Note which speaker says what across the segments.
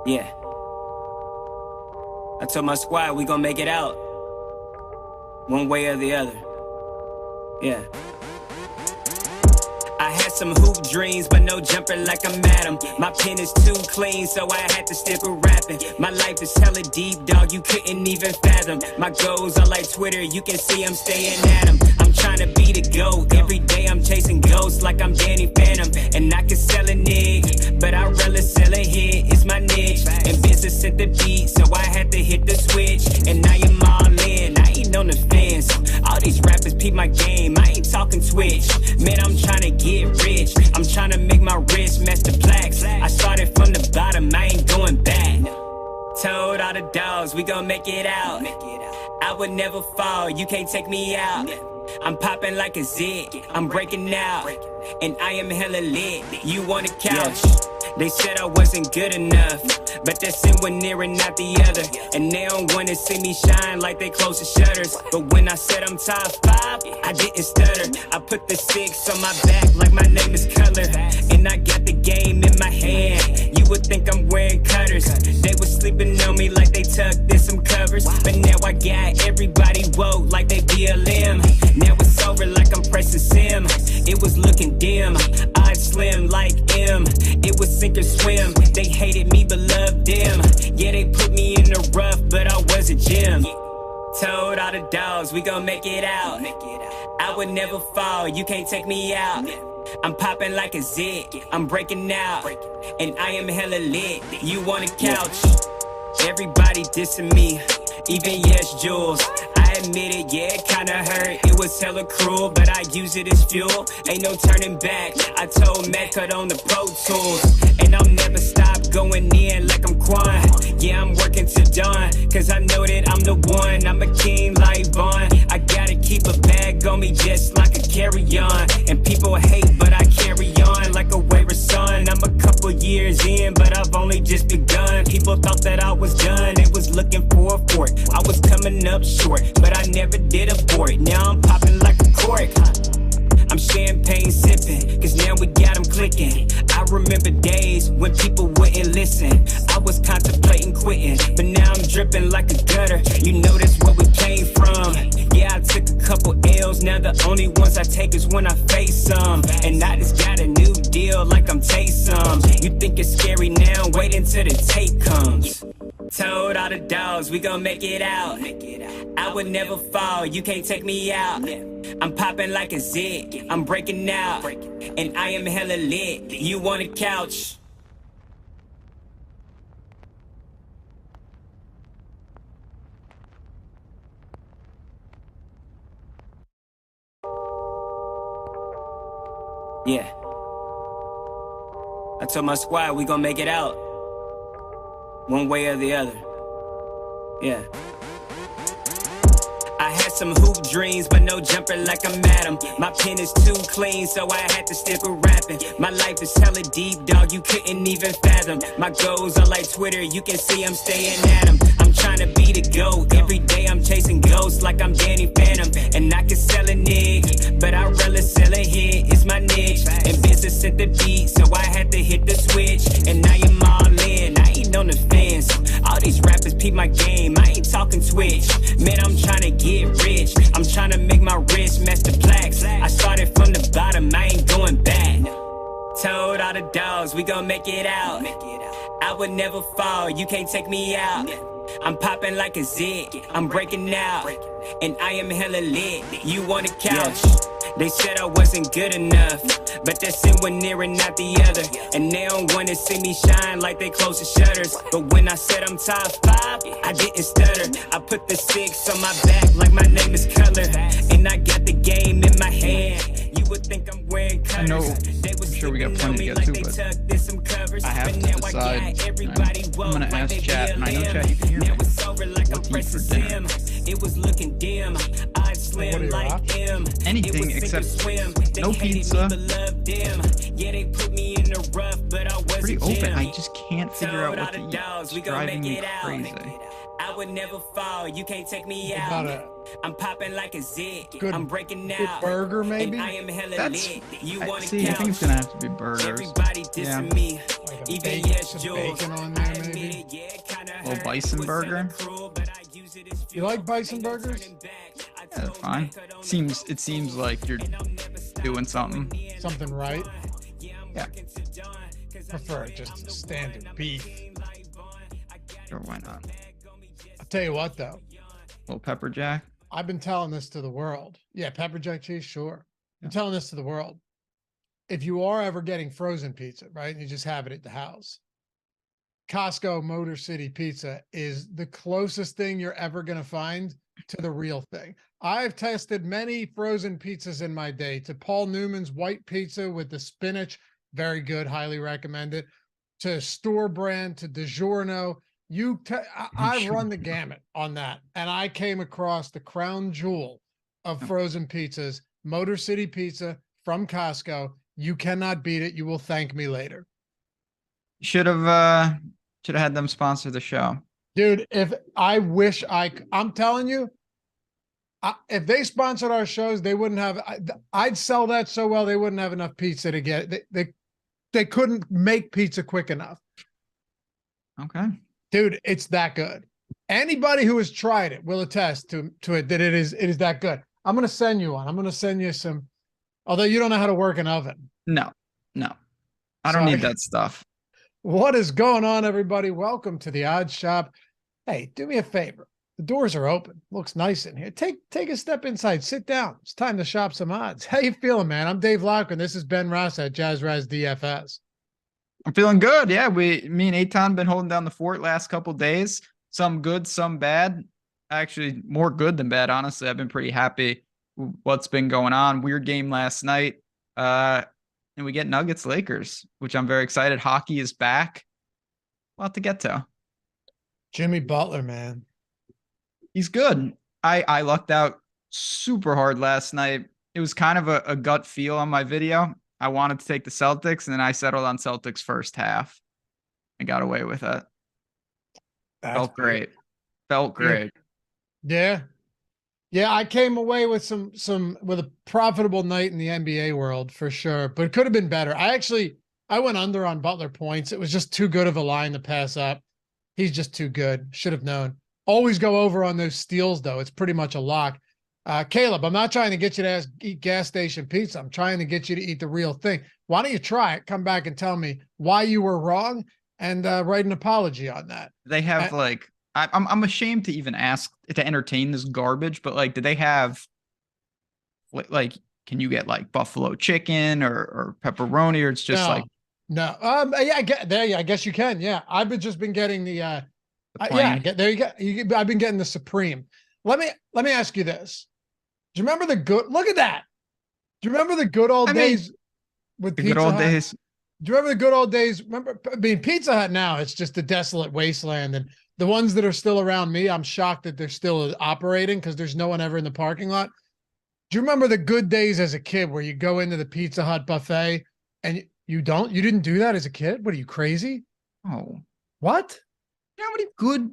Speaker 1: Yeah. I told my squad we gon' make it out. One way or the other. Yeah. I had some hoop dreams, but no jumper like I'm Adam. My pen is too clean, so I had to stick with rapping. My life is hella deep, dog, you couldn't even fathom. My goals are like Twitter, you can see I'm staying at them. I'm trying to be the GOAT, every day I'm chasing ghosts like I'm Danny Phantom. And I can sell a nig, but I'd rather sell a hit, it's my niche. And business at the beat, so I had to hit the switch. And I am all in, I ain't on the fence. All these rappers peep my game, I ain't talking Twitch. Man, I'm trying to get rich, I'm trying to make my wrist match the plaques. I started from the bottom, I ain't going back. Told all the dogs, we gon' make it out. I would never fall, you can't take me out. I'm popping like a zit, I'm breaking out. And I am hella lit, you want a couch? They said I wasn't good enough, but that's in one ear and not the other. And they don't wanna see me shine like they close the shutters. But when I said I'm top 5, I didn't stutter. I put the 6 on my back like my name is Color. And I got the game in my hand, you would think I'm wearing cutters. They was sleeping on me like they tucked in some covers. But now I got everybody woke like they BLM. Now it's over like I'm pressing sim. It was looking dim, I'd slim like M. It was sink or swim, they hated me but loved them. Yeah, they put me in the rough, but I was a gem. Told all the dogs, we gon' make it out. I would never fall, you can't take me out. I'm popping like a zit, I'm breaking out. And I am hella lit, you want a couch? Everybody dissing me, even Yes Jules. I admit it, yeah, it kinda hurt. It was hella cruel, but I use it as fuel. Ain't no turning back. I told Matt cut on the Pro Tools, and I'll never stop going in like I'm Quan. Yeah, I'm working to dawn, cause I know that I'm the one. I'm a king like Vaughn. I gotta keep a bag on me just like a carry-on. And people hate, but I carry on like a wave of sun. I'm a couple years in, but I've only just begun. People thought that I was done, they was looking for a fork. I was coming up short, but I never did abort. Now I'm popping like a cork. I'm champagne sipping, cause now we got them clicking. I remember days when people wouldn't listen. I was contemplating quitting, but now I'm dripping like a gutter. You know that's where we came from. Yeah, I took a couple L's, now the only ones I take is when I face some. And I just got a new deal like I'm Taysom. You think it's scary now, wait until the tape comes. Told all the dogs, we gon' make it out. I would never fall, you can't take me out. I'm popping like a zit, I'm breaking out. And I am hella lit, you want a couch? Yeah. I told my squad we gon' make it out. One way or the other. Yeah. I had some hoop dreams, but no jumper like I'm Adam. My pen is too clean, so I had to stick with rapping. My life is hella deep, dog, you couldn't even fathom. My goals are like Twitter, you can see I'm staying at them. I'm trying to be the GOAT, every day I'm chasing ghosts like I'm Danny Phantom. And I can sell a nig, but I'd rather sell a hit, it's my niche. And business at the beat, so I had to hit the switch. And I am all in, I ain't on the fence. All these rappers peep my game, I ain't talking Twitch. Man, I'm trying to get rich, I'm trying to make my wrist match the plaques. I started from the bottom, I ain't going back. Told all the dogs, we gon' make it out. I would never fall, you can't take me out. I'm popping like a zit, I'm breaking out. And I am hella lit, you want a couch? They said I wasn't good enough, but that's in one ear and not the other. And they don't wanna see me shine like they close the shutters. But when I said I'm top 5, I didn't stutter. I put the 6 on my back like my name is Color. And I got the game in my hand, you would think I'm wearing cutters.
Speaker 2: I know, I'm sure we got plenty to get to, but I have to decide. I'm gonna ask chat, and I know chat, you can hear me. What do you eat for dinner?
Speaker 1: It was looking dim, I'd slim like M.
Speaker 2: Anything except no pizza.
Speaker 1: Yeah, they put me in the rough, but I was
Speaker 2: pretty open. I just can't figure out what to eat. It's driving me crazy.
Speaker 1: I would never fall. You can't take me out. I'm popping like a zit. I'm breaking out.
Speaker 3: Burger, maybe?
Speaker 1: And I am hella
Speaker 2: That's,
Speaker 1: lit. You want
Speaker 2: see, I think it's gonna have to be burgers.
Speaker 1: Everybody dissing me.
Speaker 3: Like
Speaker 1: Even yes, Jules.
Speaker 3: bacon on there, maybe?
Speaker 2: A little bison burger.
Speaker 3: You like bison burgers?
Speaker 2: Yeah, they're fine. It seems like you're doing something.
Speaker 3: Something right?
Speaker 2: Yeah.
Speaker 3: Prefer just standard beef.
Speaker 2: Sure, why not?
Speaker 3: I'll tell you what, though.
Speaker 2: Little pepper jack.
Speaker 3: I've been telling this to the world. Yeah, pepper jack cheese, sure. I'm telling this to the world. If you are ever getting frozen pizza, right, and you just have it at the house, Costco Motor City Pizza is the closest thing you're ever going to find to the real thing. I've tested many frozen pizzas in my day. To Paul Newman's white pizza with the spinach, very good, highly recommend it. To store brand, to DiGiorno. I run the gamut on that. And I came across the crown jewel of frozen pizzas, Motor City Pizza from Costco. You cannot beat it. You will thank me later.
Speaker 2: Should have had them sponsor the show.
Speaker 3: Dude, I'm telling you, if they sponsored our shows, they wouldn't have, I'd sell that so well, they wouldn't have enough pizza to get it. They couldn't make pizza quick enough.
Speaker 2: Okay.
Speaker 3: Dude, it's that good. Anybody who has tried it will attest to it that it is that good. I'm going to send you one. I'm going to send you some, although you don't know how to work an oven.
Speaker 2: No. I don't need that stuff.
Speaker 3: What is going on, everybody? Welcome to the Odds Shop. Hey, do me a favor. The doors are open. Looks nice in here. Take a step inside. Sit down. It's time to shop some odds. How you feeling, man? I'm Dave Loughran. This is Ben Rasa at Jazz Raz DFS.
Speaker 2: I'm feeling good. Yeah, me and Eitan been holding down the fort last couple days. Some good, some bad. Actually, more good than bad, honestly. I've been pretty happy with what's been going on. Weird game last night. And we get Nuggets Lakers, which I'm very excited. Hockey is back. A lot to get to.
Speaker 3: Jimmy Butler, man.
Speaker 2: He's good. I lucked out super hard last night. It was kind of a gut feel on my video. I wanted to take the Celtics, and then I settled on Celtics first half. I got away with it. Felt great. Felt great.
Speaker 3: Yeah. Yeah, I came away with with a profitable night in the NBA world for sure, but it could have been better. I went under on Butler points. It was just too good of a line to pass up. He's just too good. Should have known. Always go over on those steals, though. It's pretty much a lock. Caleb, I'm not trying to get you to eat gas station pizza. I'm trying to get you to eat the real thing. Why don't you try it? Come back and tell me why you were wrong and write an apology on that.
Speaker 2: They have I'm ashamed to even ask to entertain this garbage, but like, do they have like, can you get like buffalo chicken or pepperoni, or it's just
Speaker 3: no. Yeah, I guess you can. Yeah. I've been getting the there you go. I've been getting the Supreme. Let me ask you this. Do you remember look at that. Do you remember the good old days with Pizza Hut? Days? Do you remember the good old days? Pizza Hut now, it's just a desolate wasteland. And the ones that are still around me, I'm shocked that they're still operating because there's no one ever in the parking lot. Do you remember the good days as a kid where you go into the Pizza Hut buffet and you didn't do that as a kid? What are you, crazy?
Speaker 2: Oh.
Speaker 3: What?
Speaker 2: You know how many good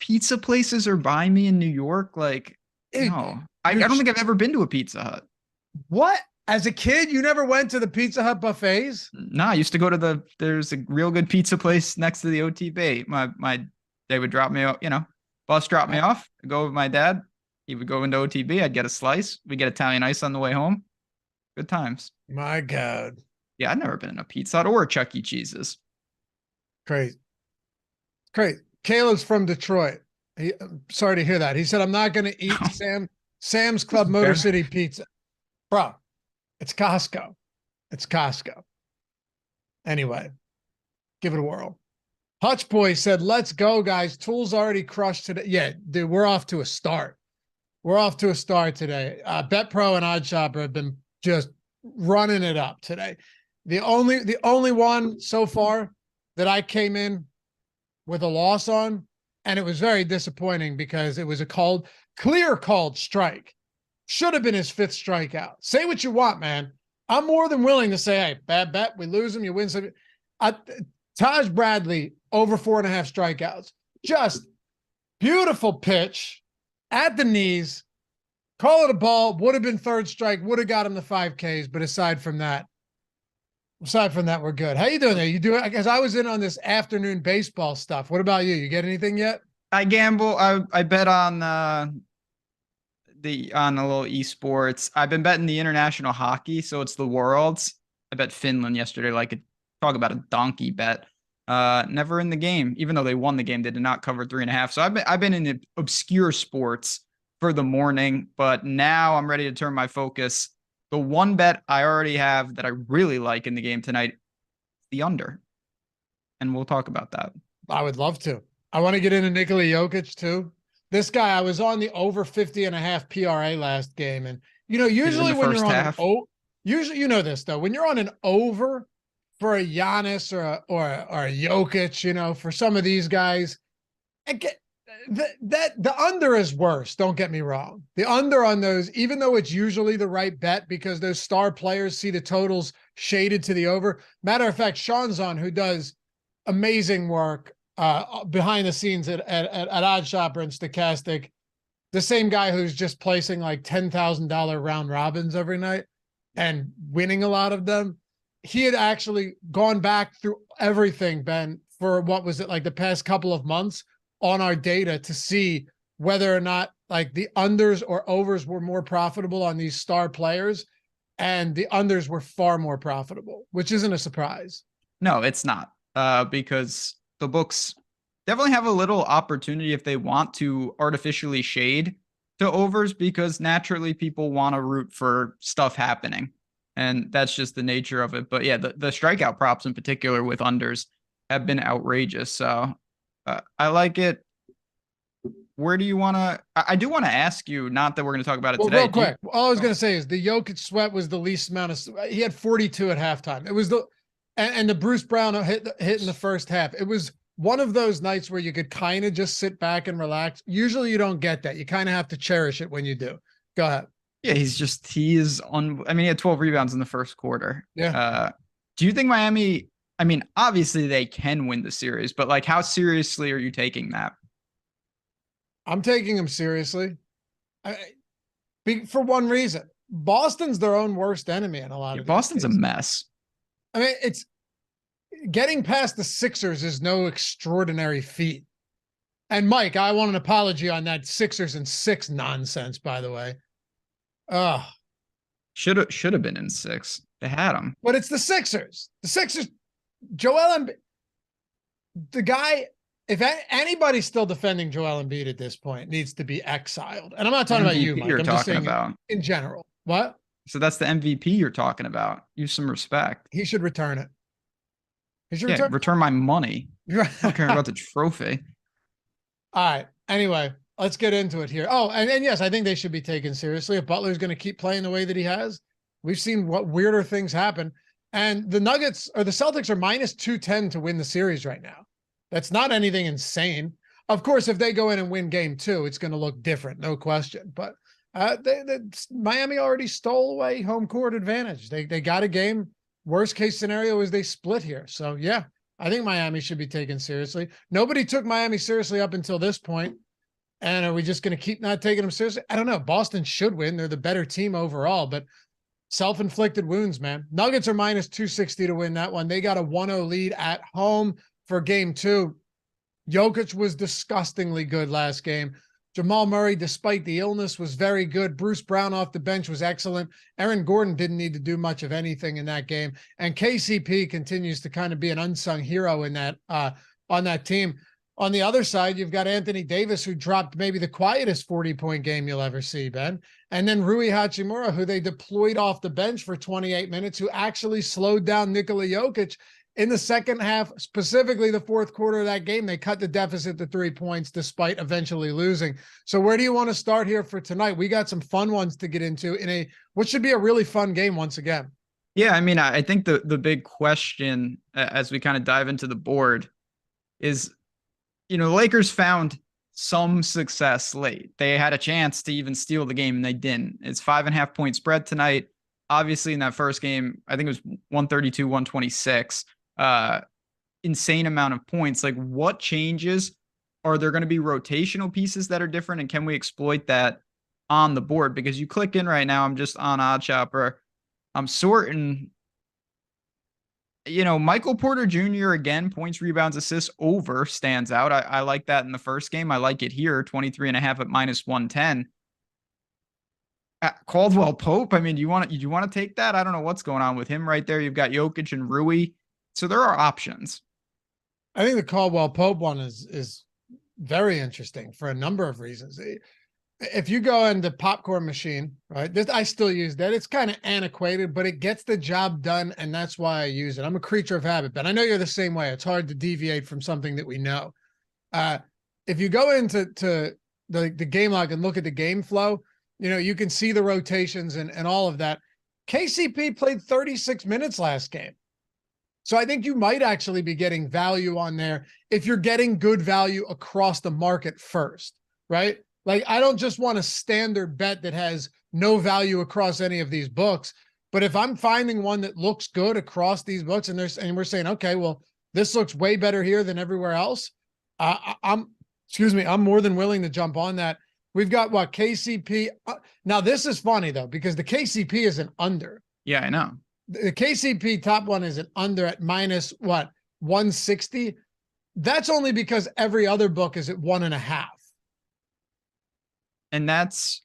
Speaker 2: pizza places are by me in New York? Like, no. I don't think I've ever been to a Pizza Hut. What?
Speaker 3: As a kid, you never went to the Pizza Hut buffets?
Speaker 2: No, I used to go to there's a real good pizza place next to the OTB. They would drop me off, bus drop me off. I'd go with my dad. He would go into OTB. I'd get a slice. We'd get Italian ice on the way home. Good times.
Speaker 3: My God.
Speaker 2: Yeah, I've never been in a Pizza Hut or a Chuck E. Cheese's.
Speaker 3: Crazy. Caleb's from Detroit. Sorry to hear that. He said, I'm not going to eat Sam's Club Motor City Pizza. Bro, it's Costco. It's Costco. Anyway, give it a whirl. Hutch Boy said, let's go, guys. Tools already crushed today. Yeah, dude, we're off to a start. We're off to a start today. BetPro and OddsShopper have been just running it up today. The only one so far that I came in with a loss on, and it was very disappointing because it was a clear called strike. Should have been his 5th strikeout. Say what you want, man. I'm more than willing to say, hey, bad bet. We lose him. You win some. Taj Bradley over 4.5 strikeouts. Just Beautiful pitch at the knees. Call it a ball. Would have been third strike. Would have got him the 5Ks. But aside from that, we're good. How you doing there? You doing? Because I was in on this afternoon baseball stuff. What about you? You get anything yet?
Speaker 2: I gamble. I bet on on a little esports. I've been betting the international hockey, so it's the Worlds. I bet Finland yesterday. Like, talk about a donkey bet. Never in the game, even though they won the game, they did not cover 3.5. So I've been in the obscure sports for the morning, but now I'm ready to turn my focus. The one bet I already have that I really like in the game tonight, the under, and we'll talk about that.
Speaker 3: I would love to. I want to get into Nikola Jokic too. This guy, I was on the over 50.5 PRA last game, and usually when you're on usually this though, when you're on an over for a Giannis or a Jokic, for some of these guys, the under is worse. Don't get me wrong. The under on those, even though it's usually the right bet because those star players see the totals shaded to the over. Matter of fact, Sean's on, who does amazing work behind the scenes at OddsShopper and Stochastic, the same guy who's just placing like $10,000 round robins every night and winning a lot of them. He had actually gone back through everything, Ben, for what was it, like the past couple of months on our data to see whether or not like the unders or overs were more profitable on these star players, and the unders were far more profitable, which isn't a surprise.
Speaker 2: No, it's not, because the books definitely have a little opportunity if they want to artificially shade to overs, because naturally people want to root for stuff happening, and that's just the nature of it. But yeah, the strikeout props in particular with unders have been outrageous. So I like it. Where do you want to? I do want to ask you, not that we're going to talk about it today.
Speaker 3: Real quick, all I was going to say is the Jokic sweat was the least amount of. He had 42 at halftime. It was and the Bruce Brown hit in the first half. It was one of those nights where you could kind of just sit back and relax. Usually you don't get that. You kind of have to cherish it when you do. Go ahead.
Speaker 2: Yeah, he is on. I mean, he had 12 rebounds in the first quarter.
Speaker 3: Yeah.
Speaker 2: Do you think Miami? I mean, obviously they can win the series, but like, how seriously are you taking that?
Speaker 3: I'm taking them seriously. For one reason, Boston's their own worst enemy in a lot of
Speaker 2: Boston's a mess.
Speaker 3: I mean, it's getting past the Sixers is no extraordinary feat. And Mike, I want an apology on that Sixers and 6 nonsense, by the way.
Speaker 2: Should have been in 6. They had them.
Speaker 3: But it's the Sixers. The Sixers, Joel Embiid, the guy, if anybody's still defending Joel Embiid at this point, needs to be exiled. And I'm not talking about you, Mike. I'm just saying in general. What?
Speaker 2: So that's the MVP you're talking about. Use some respect.
Speaker 3: He should return it. He should
Speaker 2: return my money. I don't care about the trophy.
Speaker 3: All right. Anyway, let's get into it here. Oh, and yes, I think they should be taken seriously. If Butler's going to keep playing the way that he has, we've seen what weirder things happen. And the Nuggets or the Celtics are minus 210 to win the series right now. That's not anything insane. Of course, if they go in and win game 2, it's going to look different, no question. But Miami already stole away home court advantage. They got a game. Worst case scenario is they split here. So yeah, I think Miami should be taken seriously. Nobody took Miami seriously up until this point. And are we just going to keep not taking them seriously? I don't know. Boston should win. They're the better team overall, but self-inflicted wounds, man. Nuggets are minus 260 to win that one. They got a 1-0 lead at home for game 2. Jokic was disgustingly good last game. Jamal Murray, despite the illness, was very good. Bruce Brown off the bench was excellent. Aaron Gordon didn't need to do much of anything in that game. And KCP continues to kind of be an unsung hero in that on that team. On the other side, you've got Anthony Davis, who dropped maybe the quietest 40-point game you'll ever see, Ben. And then Rui Hachimura, who they deployed off the bench for 28 minutes, who actually slowed down Nikola Jokic in the second half, specifically the fourth quarter of that game. They cut the deficit to 3 points despite eventually losing. So where do you want to start here for tonight? We got some fun ones to get into in what should be a really fun game once again.
Speaker 2: Yeah, I mean, I think the big question as we kind of dive into the board is, the Lakers found some success late. They had a chance to even steal the game and they didn't. It's 5.5 point spread tonight. Obviously in that first game, I think it was 132, 126. Insane amount of points. Like, what changes are there going to be rotational pieces that are different? And can we exploit that on the board? Because you click in right now, I'm just on OddsShopper. I'm sorting, Michael Porter Jr. again, points, rebounds, assists over stands out. I like that in the first game. I like it here, 23.5 at -110. Caldwell Pope. I mean, do you want to take that? I don't know what's going on with him right there. You've got Jokic and Rui. So there are options.
Speaker 3: I think the Caldwell Pope one is very interesting for a number of reasons. If you go into Popcorn Machine, right? I still use that. It's kind of antiquated, but it gets the job done, and that's why I use it. I'm a creature of habit, but I know you're the same way. It's hard to deviate from something that we know. If you go into the game log and look at the game flow, you can see the rotations and all of that. KCP played 36 minutes last game. So I think you might actually be getting value on there if you're getting good value across the market first, right? Like, I don't just want a standard bet that has no value across any of these books, but if I'm finding one that looks good across these books and we're saying, okay, well, this looks way better here than everywhere else. I'm more than willing to jump on that. We've got what, KCP. Now this is funny though, because the KCP is an under.
Speaker 2: Yeah, I know.
Speaker 3: The KCP top one is an under at -160. That's only because every other book is at 1.5.
Speaker 2: And that's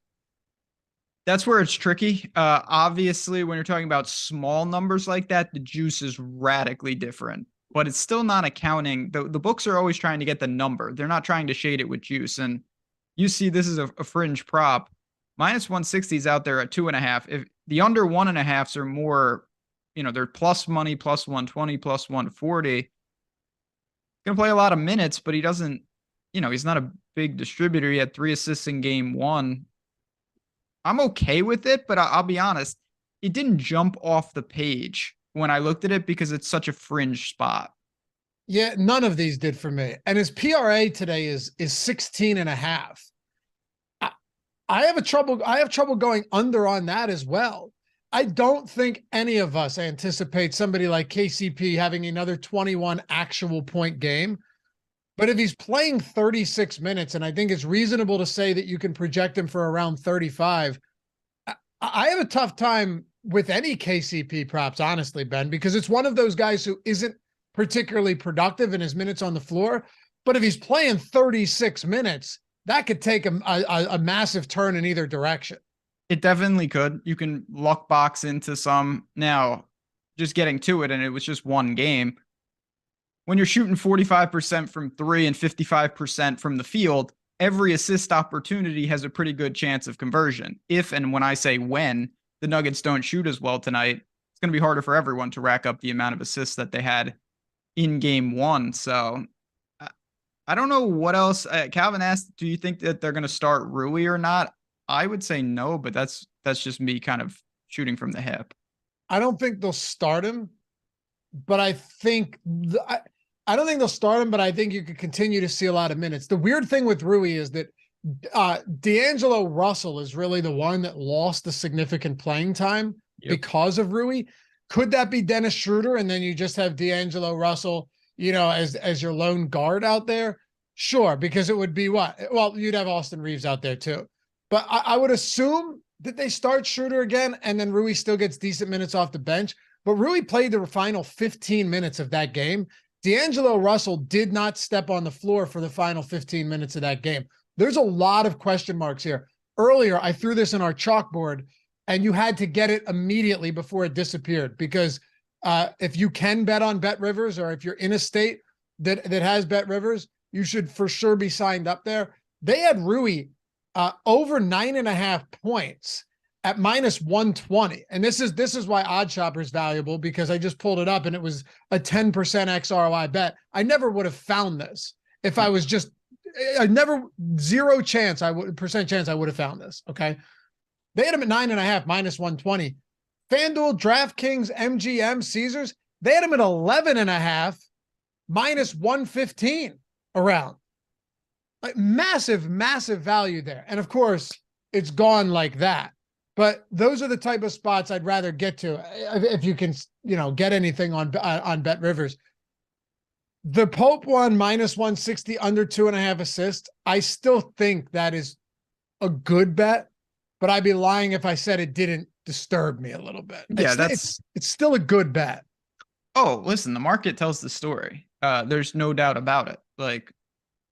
Speaker 2: where it's tricky. Obviously, when you're talking about small numbers like that, the juice is radically different, but it's still not accounting. The books are always trying to get the number. They're not trying to shade it with juice. And you see this is a fringe prop. -160 is out there at 2.5. If the under 1.5s are more, they're plus money, +120, +140. Going to play a lot of minutes, but he doesn't, he's not a big distributor. He had 3 assists in game 1. I'm okay with it, but I'll be honest, it didn't jump off the page when I looked at it because it's such a fringe spot.
Speaker 3: Yeah, none of these did for me. And his PRA today is 16.5. I have trouble going under on that as well. I don't think any of us anticipate somebody like KCP having another 21 actual point game. But if he's playing 36 minutes, and I think it's reasonable to say that you can project him for around 35, I have a tough time with any KCP props, honestly, Ben, because it's one of those guys who isn't particularly productive in his minutes on the floor. But if he's playing 36 minutes, that could take a massive turn in either direction.
Speaker 2: It definitely could. You can luck box into some. Now, just getting to it, and it was just one game. When you're shooting 45% from 3 and 55% from the field, every assist opportunity has a pretty good chance of conversion. If, and when I say when, the Nuggets don't shoot as well tonight, it's going to be harder for everyone to rack up the amount of assists that they had in game 1. So I don't know what else. Calvin asked, do you think that they're going to start Rui or not? I would say no, but that's just me kind of shooting from the hip.
Speaker 3: I don't think they'll start him, but I think I don't think they'll start him, but I think you could continue to see a lot of minutes. The weird thing with Rui is that D'Angelo Russell is really the one that lost the significant playing time because of Rui. Could that be Dennis Schroeder? And then you just have D'Angelo Russell, as your lone guard out there? Sure, because it would be what? Well, you'd have Austin Reeves out there too. But I would assume that they start Schroeder again, and then Rui still gets decent minutes off the bench. But Rui played the final 15 minutes of that game. D'Angelo Russell did not step on the floor for the final 15 minutes of that game. There's a lot of question marks here. Earlier, I threw this in our chalkboard, and you had to get it immediately before it disappeared, because if you can bet on Bet Rivers, or if you're in a state that has Bet Rivers, you should for sure be signed up there. They had Rui over 9.5 points at -120. And this is why OddsShopper is valuable, because I just pulled it up and it was a 10% XROI bet. I never would have found this if I was just, I never, 0% chance I would have found this. Okay. They had him at 9.5, -120. FanDuel, DraftKings, MGM, Caesars, they had him at 11.5, -115 around. Like massive, massive value there. And of course, it's gone like that. But those are the type of spots I'd rather get to if you can, get anything on Bet Rivers. The Pope one -160 under 2.5 assists. I still think that is a good bet, but I'd be lying if I said it didn't disturb me a little bit.
Speaker 2: Yeah,
Speaker 3: It's still a good bet.
Speaker 2: Oh, listen, the market tells the story. There's no doubt about it. Like,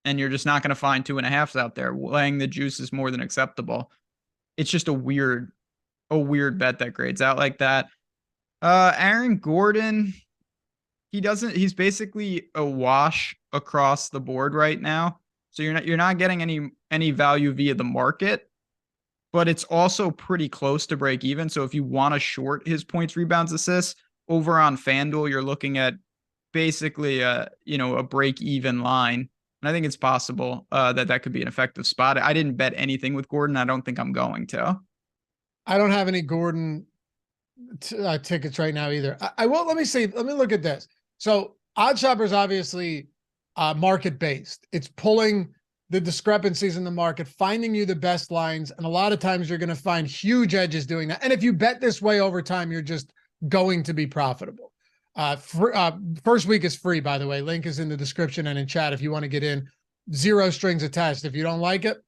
Speaker 2: and you're just not going to find 2.5s out there. Laying the juice is more than acceptable. It's just a weird bet that grades out like that. Aaron Gordon, he's basically a wash across the board right now. So you're not getting any value via the market, but it's also pretty close to break even. So if you want to short his points, rebounds, assists over on FanDuel, you're looking at basically a break even line. And I think it's possible that could be an effective spot. I didn't bet anything with Gordon. I don't think I'm going to.
Speaker 3: I don't have any Gordon tickets right now either. I will. Let me look at this. So OddsShopper is obviously market based. It's pulling the discrepancies in the market, finding you the best lines. And a lot of times you're going to find huge edges doing that. And if you bet this way over time, you're just going to be profitable. First week is free, by the way. Link is in the description and in chat if you want to get in. 0 strings attached. If you don't like it,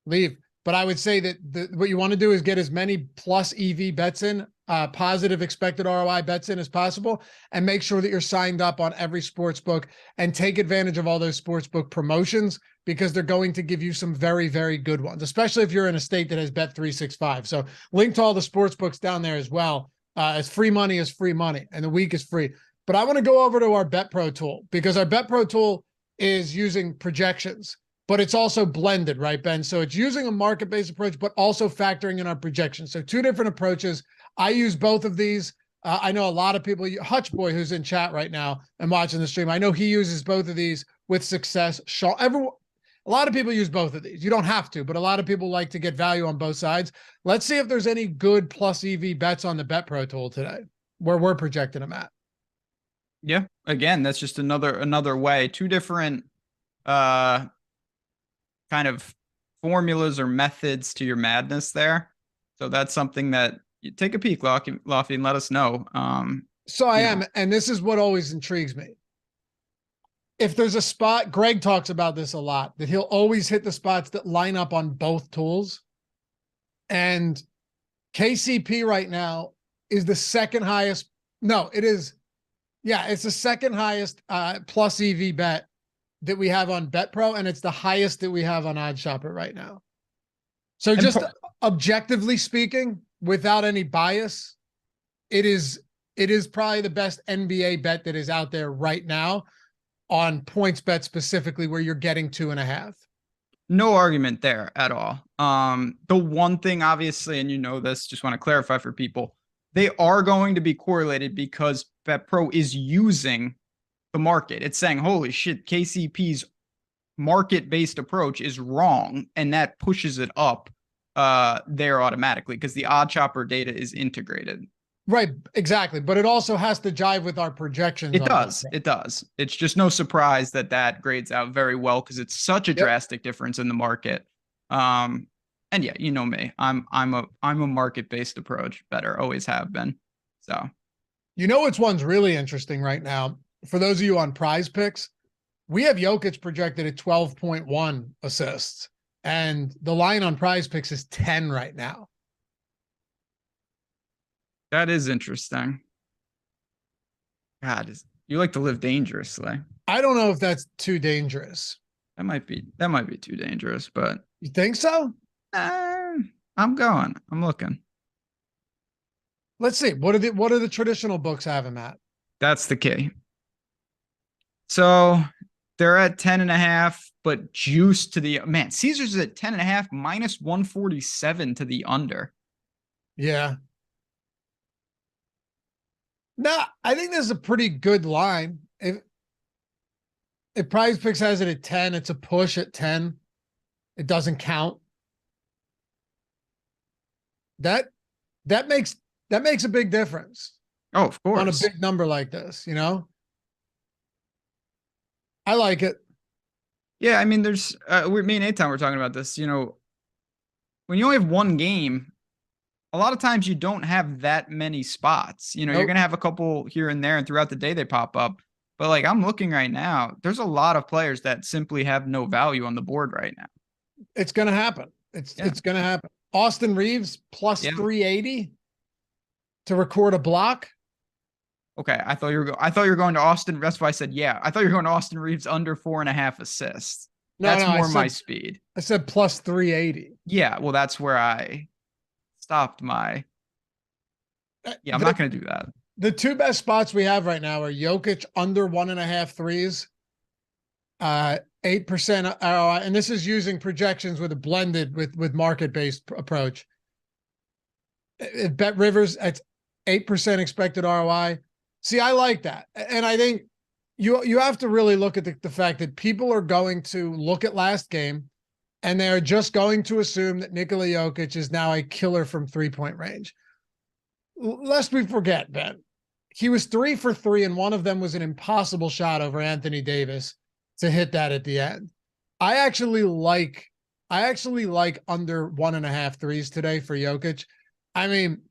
Speaker 3: leave. But I would say that what you want to do is get as many plus EV bets in, positive expected ROI bets in as possible, and make sure that you're signed up on every sports book and take advantage of all those sports book promotions, because they're going to give you some very, very good ones, especially if you're in a state that has Bet365. So link to all the sports books down there as well. As free money is free money, and the week is free. But I want to go over to our Bet Pro tool, because our Bet Pro tool is using projections, but it's also blended, right, Ben? So it's using a market-based approach, but also factoring in our projections. So 2 different approaches. I use both of these. I know a lot of people, Hutch Boy, who's in chat right now and watching the stream, I know he uses both of these with success. A lot of people use both of these. You don't have to, but a lot of people like to get value on both sides. Let's see if there's any good plus EV bets on the Bet Pro tool today, where we're projecting them at.
Speaker 2: Yeah, again, that's just another way. 2 different kind of formulas or methods to your madness there. So that's something that you take a peek, Luffy, and let us know.
Speaker 3: So I am, and this is what always intrigues me. If there's a spot, Greg talks about this a lot, that he'll always hit the spots that line up on both tools. And KCP right now is the second highest. No, it is. Yeah, it's the second highest plus EV bet that we have on Bet Pro, and it's the highest that we have on OddsShopper right now. So just objectively speaking, without any bias, it is probably the best NBA bet that is out there right now on points bet specifically, where you're getting 2.5.
Speaker 2: No argument there at all. The one thing, obviously, and you know this, just want to clarify for people, they are going to be correlated because BetPro is using the market. It's saying, holy shit, KCP's market-based approach is wrong, and that pushes it up there automatically because the OddsShopper data is integrated.
Speaker 3: Right, exactly. But it also has to jive with our projections.
Speaker 2: It does. It does. It's just no surprise that grades out very well because it's such a drastic difference in the market. And yeah, you know me. I'm a market-based approach better, always have been. So,
Speaker 3: you know which one's really interesting right now? For those of you on Prize Picks, we have Jokic projected at 12.1 assists, and the line on Prize Picks is 10 right now.
Speaker 2: That is interesting. God, you like to live dangerously.
Speaker 3: I don't know if that's too dangerous.
Speaker 2: That might be too dangerous, but
Speaker 3: you think so?
Speaker 2: I'm looking.
Speaker 3: Let's see. What are the traditional books have him at?
Speaker 2: That's the key. So they're at 10.5, but juice to the man. Caesars is at 10.5 minus 147 to the under.
Speaker 3: Yeah. No, I think this is a pretty good line. If Prize Picks has it at 10, it's a push at 10. It doesn't count. That makes a big difference.
Speaker 2: Oh, of course.
Speaker 3: On a big number like this, you know? I like it.
Speaker 2: Yeah, I mean, there's me and Eitan were talking about this, you know, when you only have one game, a lot of times you don't have that many spots. You know, you're going to have a couple here and there, and throughout the day they pop up. But like I'm looking right now, there's a lot of players that simply have no value on the board right now.
Speaker 3: It's going to happen. It's going to happen. Austin Reeves plus
Speaker 2: Yeah.
Speaker 3: 380 to record a block.
Speaker 2: Okay, I thought you were going to Austin. That's why I said yeah. I thought you were going to Austin Reeves under 4.5 assists. That's more my speed.
Speaker 3: I said plus 380.
Speaker 2: Yeah, well, that's where I stopped my. Yeah, I'm not going to do that.
Speaker 3: The two best spots we have right now are Jokic under 1.5 threes, 8% ROI, and this is using projections with a blended with market-based approach. Bet Rivers at 8% expected ROI. See, I like that, and I think you have to really look at the fact that people are going to look at last game, and they are just going to assume that Nikola Jokic is now a killer from 3-point range. Lest we forget, Ben, he was 3 for 3, and one of them was an impossible shot over Anthony Davis to hit that at the end. I actually like under 1.5 threes today for Jokic. I mean,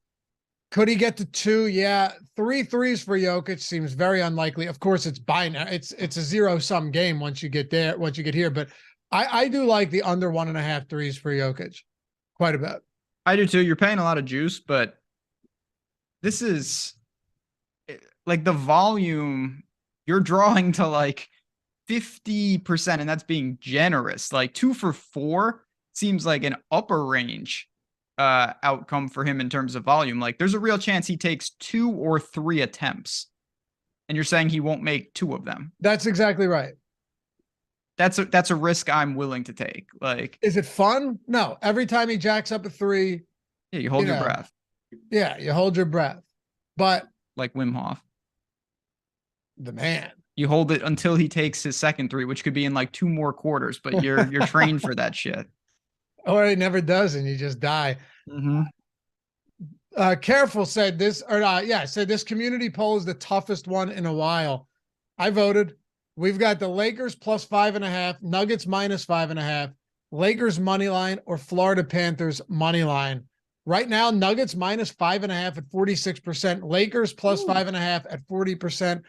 Speaker 3: could he get to 2? Yeah. 3 threes for Jokic seems very unlikely. Of course, it's binary. It's a zero-sum game once you get there, once you get here. But I do like the under 1.5 threes for Jokic quite a bit.
Speaker 2: I do too. You're paying a lot of juice, but this is like the volume you're drawing to like 50%, and that's being generous. Like 2 for 4 seems like an upper range outcome for him in terms of volume. Like there's a real chance he takes 2 or 3 attempts, and you're saying he won't make 2 of them.
Speaker 3: That's exactly right.
Speaker 2: That's a risk I'm willing to take. Like,
Speaker 3: is it fun? No. Every time he jacks up a 3,
Speaker 2: yeah, you hold your breath.
Speaker 3: Yeah, you hold your breath. But
Speaker 2: like Wim Hof,
Speaker 3: the man,
Speaker 2: you hold it until he takes his second 3, which could be in like 2 more quarters. But you're trained for that shit.
Speaker 3: Or he never does, and you just die.
Speaker 2: Mm-hmm.
Speaker 3: Careful said this, or said this community poll is the toughest one in a while. I voted. We've got the Lakers plus 5.5, Nuggets minus 5.5, Lakers money line, or Florida Panthers money line. Right now, Nuggets minus 5.5 at 46%, Lakers plus 5.5 at 40%.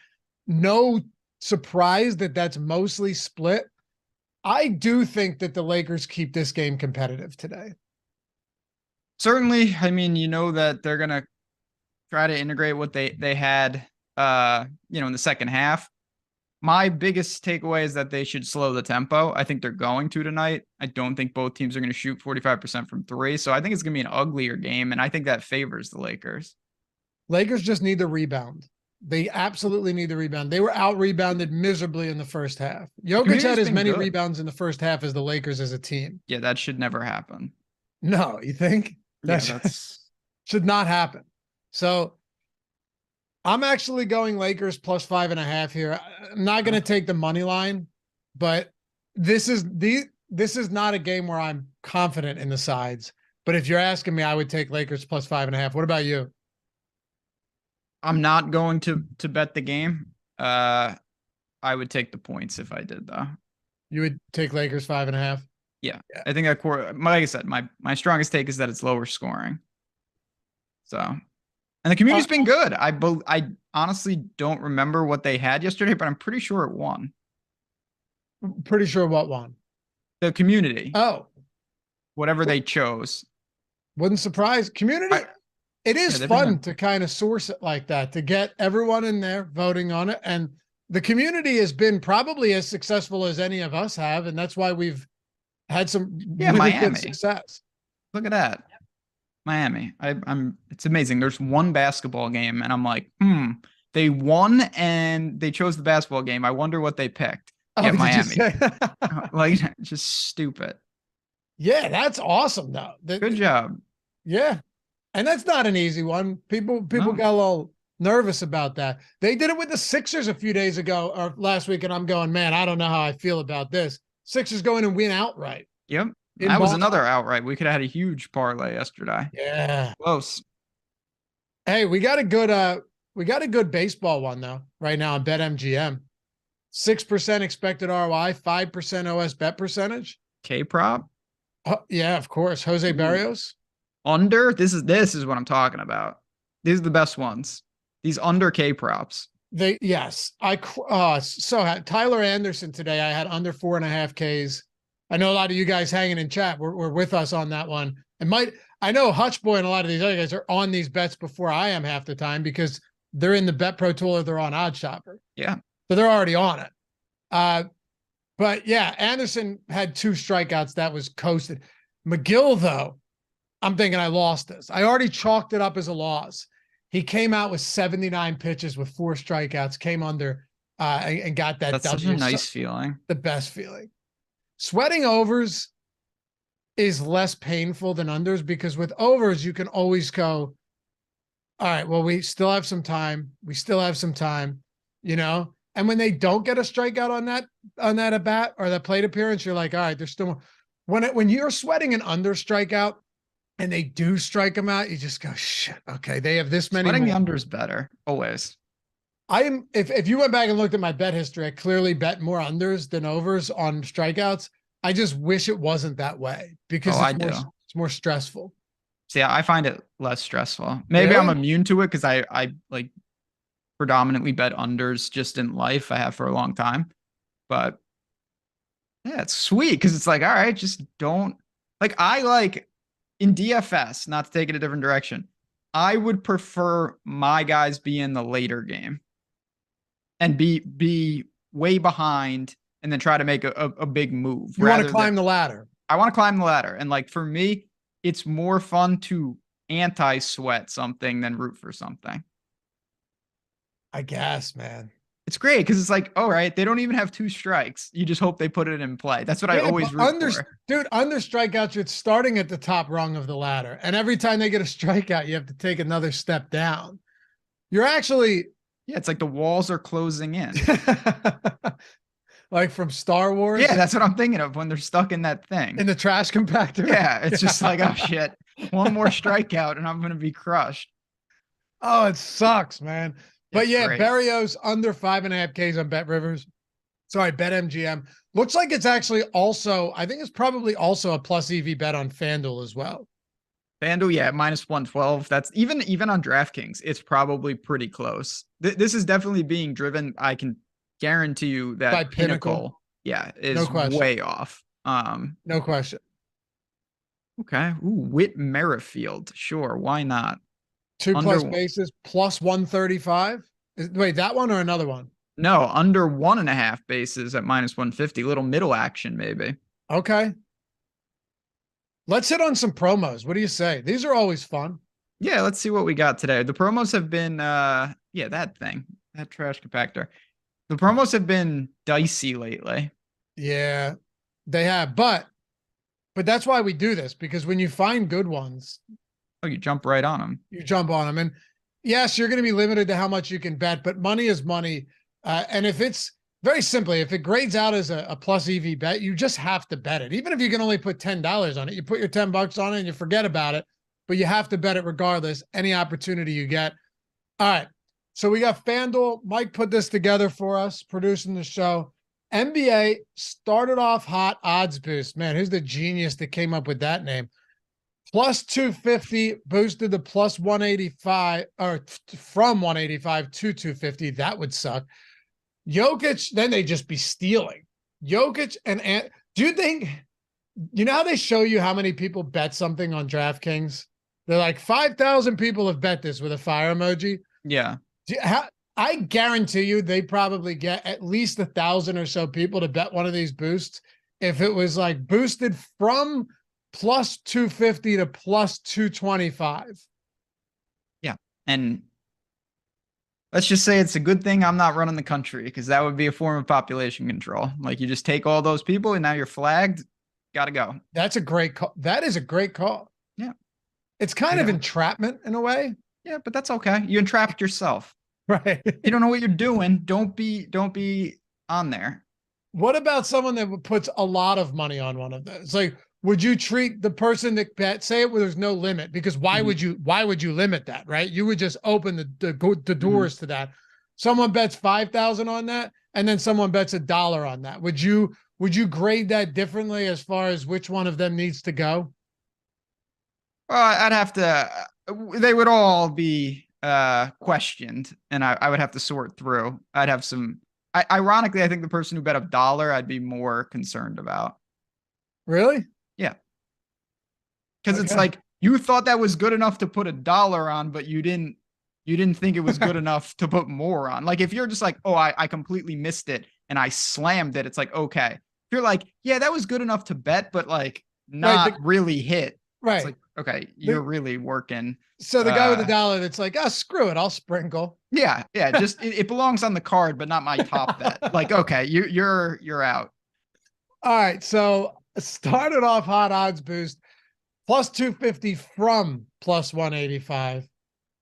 Speaker 3: No surprise that that's mostly split. I do think that the Lakers keep this game competitive today.
Speaker 2: Certainly. I mean, you know that they're going to try to integrate what they had, in the second half. My biggest takeaway is that they should slow the tempo. I think they're going to tonight. I don't think both teams are going to shoot 45% from 3. So I think it's going to be an uglier game, and I think that favors the Lakers.
Speaker 3: Lakers just need the rebound. They absolutely need the rebound. They were out-rebounded miserably in the first half. Jokic had as many rebounds in the first half as the Lakers as a team.
Speaker 2: Yeah, that should never happen.
Speaker 3: No, you think? That's should not happen. So I'm actually going Lakers plus 5.5 here. I'm not going to take the money line, but this is not a game where I'm confident in the sides. But if you're asking me, I would take Lakers plus 5.5. What about you?
Speaker 2: I'm not going to bet the game. I would take the points if I did, though.
Speaker 3: You would take Lakers 5.5?
Speaker 2: Yeah. I think that like I said, my strongest take is that it's lower scoring. So, and the community's been good. I honestly don't remember what they had yesterday, but I'm pretty sure it won.
Speaker 3: Pretty sure what won?
Speaker 2: The community.
Speaker 3: Oh.
Speaker 2: Whatever they chose.
Speaker 3: Wouldn't surprise. Community. It is fun to kind of source it like that, to get everyone in there voting on it. And the community has been probably as successful as any of us have. And that's why we've had some really good success.
Speaker 2: Look at that. Miami. It's amazing. There's one basketball game and I'm like, they won and they chose the basketball game. I wonder what they picked. Yeah, Miami. Like, just stupid.
Speaker 3: Yeah, that's awesome though.
Speaker 2: Good job.
Speaker 3: Yeah. And that's not an easy one. People got a little nervous about that. They did it with the Sixers a few days ago or last week, and I'm going, man, I don't know how I feel about this. Sixers go in and win outright.
Speaker 2: Yep. That was another outright. We could have had a huge parlay yesterday.
Speaker 3: Yeah.
Speaker 2: Close.
Speaker 3: Hey, we got a good baseball one though right now on BetMGM. 6% expected ROI, 5% OS bet percentage.
Speaker 2: K-prop.
Speaker 3: Oh, yeah, of course. Jose Barrios.
Speaker 2: Under. This is what I'm talking about. These are the best ones. These under K props.
Speaker 3: Yes, Tyler Anderson today, I had under 4.5 Ks. I know a lot of you guys hanging in chat were with us on that one. I know Hutchboy and a lot of these other guys are on these bets before I am half the time because they're in the Bet Pro tool or they're on OddsShopper.
Speaker 2: Yeah.
Speaker 3: So they're already on it. But yeah, Anderson had 2 strikeouts. That was coasted. McGill, though, I'm thinking I lost this. I already chalked it up as a loss. He came out with 79 pitches with 4 strikeouts, came under and got that.
Speaker 2: That's such a nice feeling.
Speaker 3: The best feeling. Sweating overs is less painful than unders because with overs, you can always go, all right, well, we still have some time. We still have some time, you know? And when they don't get a strikeout on that at bat or that plate appearance, you're like, all right, there's still more. When you're sweating an under strikeout and they do strike them out, you just go, shit, okay, they have this many.
Speaker 2: Sweating the under is better, always.
Speaker 3: If you went back and looked at my bet history, I clearly bet more unders than overs on strikeouts. I just wish it wasn't that way because it's more stressful.
Speaker 2: See, I find it less stressful. Maybe I'm immune to it because I like predominantly bet unders just in life. I have for a long time, but yeah, it's sweet because it's like, all right, just don't I like in DFS, not to take it a different direction. I would prefer my guys be in the later game and be way behind and then try to make a big move.
Speaker 3: You want to climb the ladder.
Speaker 2: I want to climb the ladder. And like, for me, it's more fun to anti-sweat something than root for something.
Speaker 3: I guess, man.
Speaker 2: It's great because it's like, all right, they don't even have 2 strikes. You just hope they put it in play. That's what I always root for.
Speaker 3: Dude, under strikeouts, it's starting at the top rung of the ladder. And every time they get a strikeout, you have to take another step down. You're actually...
Speaker 2: Yeah, it's like the walls are closing in.
Speaker 3: Like from Star Wars?
Speaker 2: Yeah, that's what I'm thinking of when they're stuck in that thing.
Speaker 3: In the trash compactor?
Speaker 2: Yeah, it's just like, oh, shit. One more strikeout and I'm going to be crushed.
Speaker 3: Oh, it sucks, man. But yeah,
Speaker 2: great.
Speaker 3: Berrios under 5.5 Ks on Bet Rivers. Sorry, Bet MGM. Looks like it's actually also, I think it's probably also a plus EV bet on FanDuel as well.
Speaker 2: FanDuel, yeah, minus 112. That's even on DraftKings. It's probably pretty close. This is definitely being driven. I can guarantee you that
Speaker 3: by Pinnacle,
Speaker 2: yeah, is way off.
Speaker 3: No question.
Speaker 2: Okay. Ooh, Whit Merrifield. Sure, why not?
Speaker 3: 2+ bases plus 135. Wait, that one or another one?
Speaker 2: No, under 1.5 bases at minus 150. Little middle action, maybe.
Speaker 3: Okay. Let's hit on some promos. What do you say? These are always fun.
Speaker 2: Yeah, let's see what we got today. The promos have been that trash compactor. The promos have been dicey lately.
Speaker 3: Yeah, they have, but that's why we do this, because when you find good ones,
Speaker 2: you jump right on them.
Speaker 3: You jump on them. And yes, you're going to be limited to how much you can bet, but money is money. And if it's very simply, if it grades out as a plus EV bet, you just have to bet it. Even if you can only put $10 on it, you put your $10 on it and you forget about it, but you have to bet it regardless, any opportunity you get. All right. So we got FanDuel. Mike put this together for us, producing the show. NBA started off hot. Odds Boost. Man, who's the genius that came up with that name? Plus 250 boosted to plus 185, or from 185 to 250. That would suck. Jokic, then they just be stealing. Jokic and do you think, you know how they show you how many people bet something on DraftKings? They're like 5,000 people have bet this with a fire emoji.
Speaker 2: Yeah.
Speaker 3: I guarantee you they probably get at least 1,000 or so people to bet one of these boosts. If it was like boosted from plus 250 to plus 225.
Speaker 2: Yeah. And let's just say it's a good thing I'm not running the country, because that would be a form of population control. Like, you just take all those people and now you're flagged. Got to go.
Speaker 3: That's a great call. That is a great call.
Speaker 2: Yeah.
Speaker 3: It's kind of entrapment in a way.
Speaker 2: Yeah, but that's okay. You entrapped yourself.
Speaker 3: Right.
Speaker 2: You don't know what you're doing. Don't be on there.
Speaker 3: What about someone that puts a lot of money on one of those? Like, would you treat the person that bet, say it where there's no limit, because why would you limit that, right? You would just open the doors to that. Someone bets 5,000 on that, and then someone bets $1 on that. Would you grade that differently as far as which one of them needs to go?
Speaker 2: Well, I'd have to, they would all be questioned, and I would have to sort through. I'd have some. Ironically, I think the person who bet $1, I'd be more concerned about.
Speaker 3: Really?
Speaker 2: Yeah, because it's
Speaker 3: Okay.
Speaker 2: like you thought that was good enough to put $1 on, but you didn't. You didn't think it was good enough to put more on. Like if you're just like, oh, I completely missed it and I slammed it. It's like, okay. If you're like, yeah, that was good enough to bet, but like not really hit.
Speaker 3: Right.
Speaker 2: It's like, okay, you're really working.
Speaker 3: So the guy with $1 that's like, oh, screw it, I'll sprinkle.
Speaker 2: Yeah, just it belongs on the card, but not my top bet. Like, okay, you're out.
Speaker 3: All right, so started off hot odds boost plus 250 from plus 185.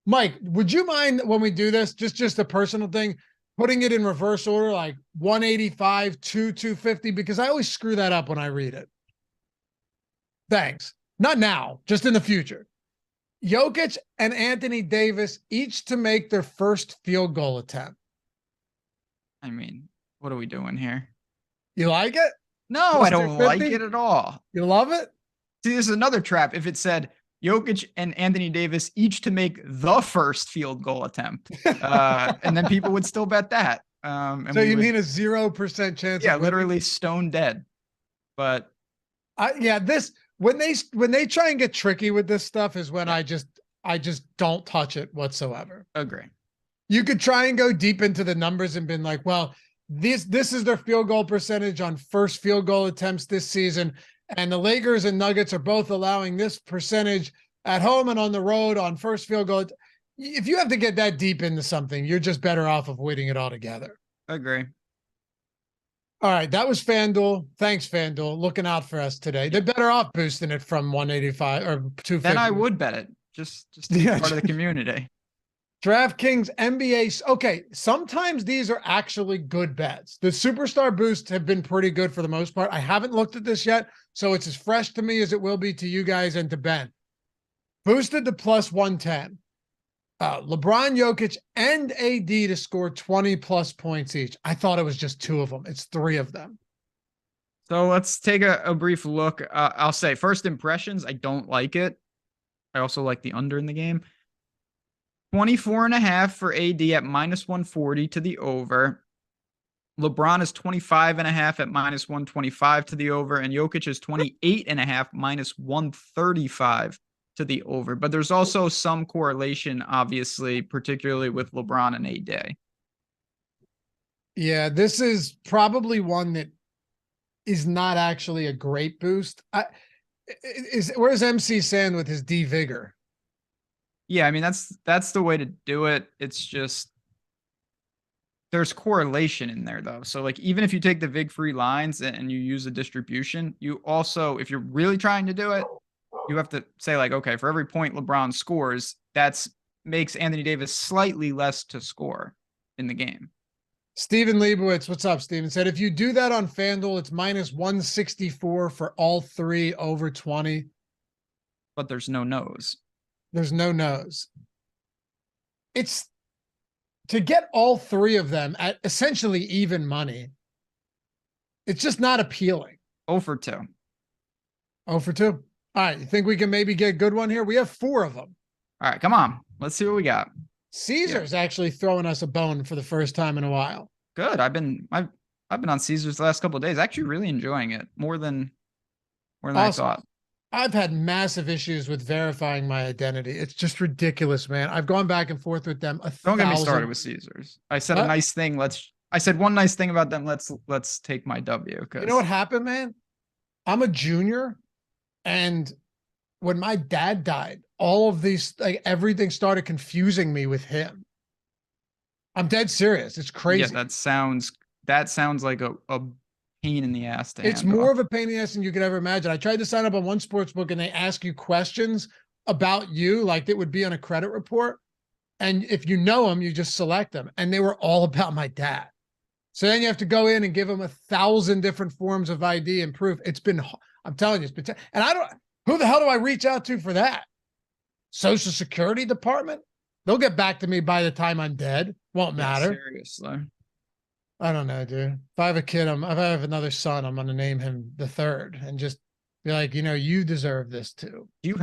Speaker 3: Mike, would you mind when we do this, just a personal thing, putting it in reverse order, like 185 to 250, because I always screw that up when I read it. Thanks. Not now, just in the future. Jokic and Anthony Davis each to make their first field goal attempt.
Speaker 2: I mean, what are we doing here?
Speaker 3: You like it?
Speaker 2: No,
Speaker 3: Plus
Speaker 2: I don't like it at all.
Speaker 3: You love it?
Speaker 2: See, this is another trap. If it said Jokic and Anthony Davis each to make the first field goal attempt, and then people would still bet that.
Speaker 3: So you mean a 0% chance?
Speaker 2: Yeah, literally stone dead. But
Speaker 3: yeah, this when they try and get tricky with this stuff is when I just don't touch it whatsoever.
Speaker 2: Agree.
Speaker 3: You could try and go deep into the numbers and been like, well, this is their field goal percentage on first field goal attempts this season. And the Lakers and Nuggets are both allowing this percentage at home and on the road on first field goal. If you have to get that deep into something, you're just better off avoiding it altogether.
Speaker 2: Agree.
Speaker 3: All right, that was FanDuel. Thanks, FanDuel. Looking out for us today. They're better off boosting it from 185 or 250.
Speaker 2: Then I would bet it. Just to be part of the community.
Speaker 3: DraftKings, NBA. Okay, sometimes these are actually good bets. The superstar boosts have been pretty good for the most part. I haven't looked at this yet, so it's as fresh to me as it will be to you guys and to Ben. Boosted to plus 110. LeBron, Jokic, and AD to score 20 plus points each. I thought it was just two of them. It's three of them.
Speaker 2: So let's take a brief look. I'll say first impressions, I don't like it. I also like the under in the game. 24.5 for AD at minus 140 to the over. LeBron is 25.5 at minus 125 to the over, and Jokic is 28.5 minus 135 to the over. But there's also some correlation, obviously, particularly with LeBron and AD.
Speaker 3: Yeah, this is probably one that is not actually a great boost. Where's MC Sand with his D vigor?
Speaker 2: Yeah, I mean, that's the way to do it. It's just there's correlation in there, though. So, like, even if you take the vig-free lines and you use a distribution, you also, if you're really trying to do it, you have to say, like, okay, for every point LeBron scores, makes Anthony Davis slightly less to score in the game.
Speaker 3: Steven Leibowitz, what's up, Steven? Said if you do that on FanDuel, it's minus 164 for all three over 20.
Speaker 2: But there's no nose.
Speaker 3: There's no nose. It's to get all three of them at essentially even money. It's just not appealing.
Speaker 2: 0 for 2.
Speaker 3: 0 for 2. All right. You think we can maybe get a good one here? We have 4 of them.
Speaker 2: All right, come on. Let's see what we got.
Speaker 3: Caesar's actually throwing us a bone for the first time in a while.
Speaker 2: Good. I've been on Caesar's the last couple of days. Actually really enjoying it more than I thought.
Speaker 3: I've had massive issues with verifying my identity. It's just ridiculous, man. I've gone back and forth with them.
Speaker 2: Don't get me started with Caesars. I said a nice thing. I said one nice thing about them. Let's take my W.
Speaker 3: You know what happened, man? I'm a junior, and when my dad died, all of these, like, everything started confusing me with him. I'm dead serious. It's crazy.
Speaker 2: Yeah, that sounds like a pain in the ass to
Speaker 3: It's
Speaker 2: handle.
Speaker 3: more of a pain in the ass than you could ever imagine. I tried to sign up on one sports book and they ask you questions about you, like it would be on a credit report. And if you know them, you just select them. And they were all about my dad. So then you have to go in and give them 1,000 different forms of ID and proof. I'm telling you, and who the hell do I reach out to for that? Social Security Department? They'll get back to me by the time I'm dead. Won't matter.
Speaker 2: Seriously.
Speaker 3: I don't know, dude. If I have a kid, if I have another son, I'm going to name him the third and just be like, you deserve this too.
Speaker 2: Do you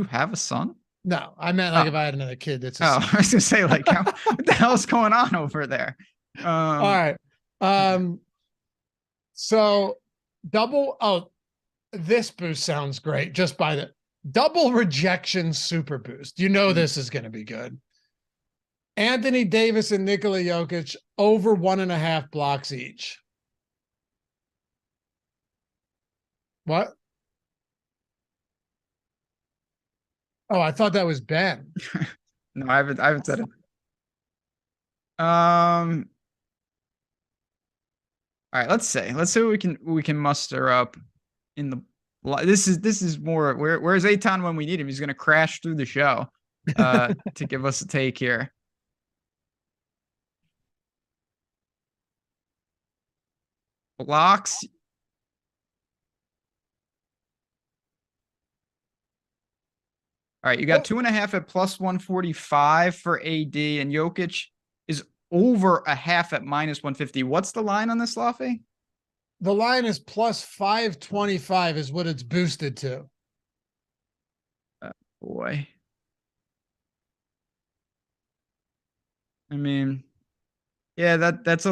Speaker 2: have a son?
Speaker 3: No, I meant like if I had another kid, that's a
Speaker 2: Oh,
Speaker 3: son.
Speaker 2: I was gonna say like, what the hell's going on over there?
Speaker 3: All right. So double. Oh, this boost sounds great. Just by the double rejection super boost. You know this is going to be good. Anthony Davis and Nikola Jokic over 1.5 blocks each. What? Oh, I thought that was Ben.
Speaker 2: No, I haven't said it. All right, let's see what we can muster up in the. This is more where's Aton when we need him? He's gonna crash through the show to give us a take here. Blocks. All right, you got 2.5 at plus 145 for AD, and Jokic is over a half at minus 150. What's the line on this, Laffy?
Speaker 3: The line is plus 525 is what it's boosted to.
Speaker 2: Boy. I mean, yeah, that's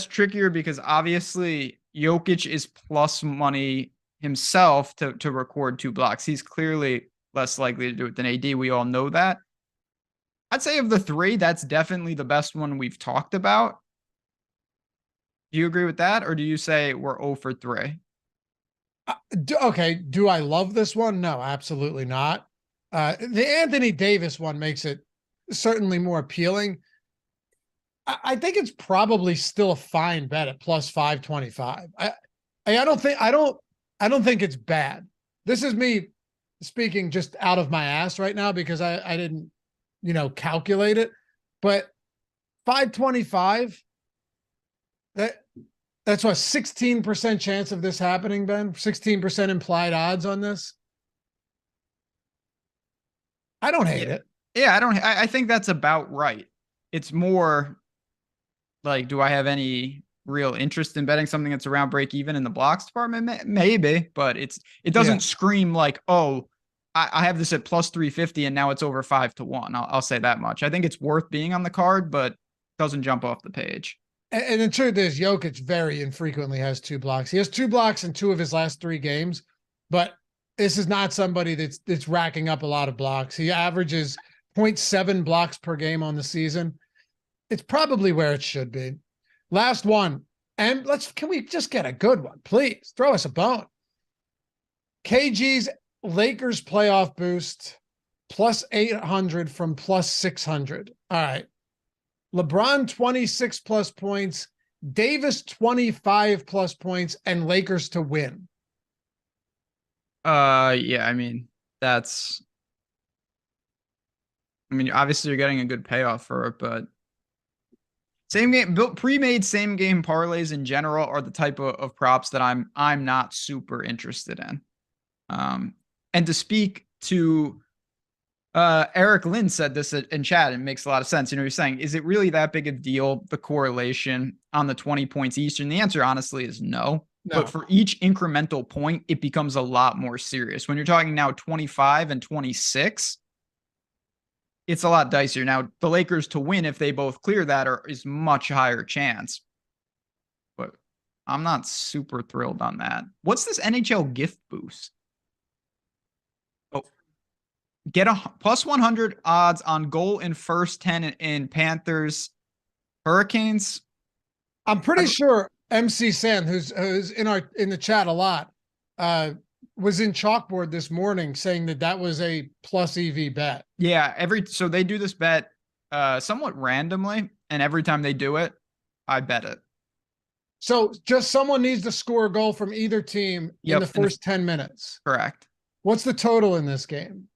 Speaker 2: trickier because obviously Jokic is plus money himself to record 2 blocks. He's clearly less likely to do it than AD. We all know that. I'd say of the 3, that's definitely the best one we've talked about. Do you agree with that, or do you say we're 0 for 3?
Speaker 3: Okay. Do I love this one? No, absolutely not. The Anthony Davis one makes it certainly more appealing. I think it's probably still a fine bet at plus 525. I don't think it's bad. This is me speaking just out of my ass right now because I didn't, calculate it, but 525, that's what, 16% chance of this happening, Ben? 16% implied odds on this. I don't hate it.
Speaker 2: Yeah, I think that's about right. It's more like, do I have any real interest in betting something that's around break even in the blocks department? Maybe, but it doesn't scream like, oh, I have this at plus 350 and now it's over 5-1. I'll say that much. I think it's worth being on the card, but doesn't jump off the page.
Speaker 3: And the truth is, Jokic very infrequently has 2 blocks. He has 2 blocks in 2 of his last 3 games, but this is not somebody that's racking up a lot of blocks. He averages 0.7 blocks per game on the season. It's probably where it should be. Last one. And can we just get a good one? Please throw us a bone. KG's Lakers playoff boost plus 800 from plus 600. All right. LeBron 26 plus points, Davis 25 plus points, and Lakers to win.
Speaker 2: Yeah, I mean, obviously you're getting a good payoff for it, but same game, pre-made same game parlays in general are the type of props that I'm not super interested in. And to speak to Eric Lynn said this in chat, and it makes a lot of sense. You're saying, is it really that big a deal, the correlation on the 20 points each? And the answer honestly is no. But for each incremental point, it becomes a lot more serious. When you're talking now 25 and 26, it's a lot dicier. Now, the Lakers to win, if they both clear that, is much higher chance. But I'm not super thrilled on that. What's this NHL gift boost? Oh, get a plus 100 odds on goal in first 10 in Panthers Hurricanes.
Speaker 3: I'm pretty sure MC Sam, who's in the chat a lot, was in Chalkboard this morning saying that was a plus EV bet.
Speaker 2: Yeah, so they do this bet somewhat randomly, and every time they do it, I bet it.
Speaker 3: So just someone needs to score a goal from either team in the first 10 minutes.
Speaker 2: Correct.
Speaker 3: What's the total in this game?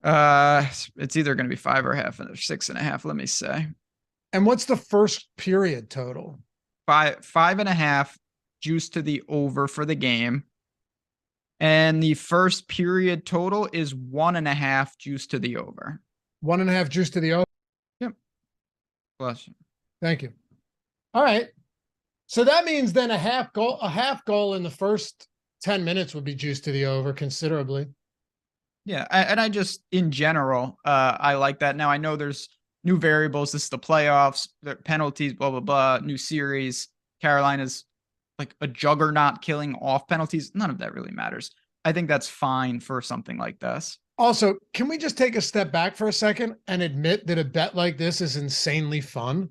Speaker 2: It's either going to be 5 or half or 6.5. Let me say.
Speaker 3: And what's the first period total?
Speaker 2: 5.5 juice to the over for the game. And the first period total is 1.5 juice to the over.
Speaker 3: 1.5 juice to the over?
Speaker 2: Yep. Bless you.
Speaker 3: Thank you. All right. So that means then a half goal in the first 10 minutes would be juice to the over considerably.
Speaker 2: Yeah, and I just in general, I like that. Now I know there's new variables. This is the playoffs, the penalties, blah blah blah. New series. Carolina's like a juggernaut killing off penalties. None of that really matters. I think that's fine for something like this.
Speaker 3: Also, can we just take a step back for a second and admit that a bet like this is insanely fun?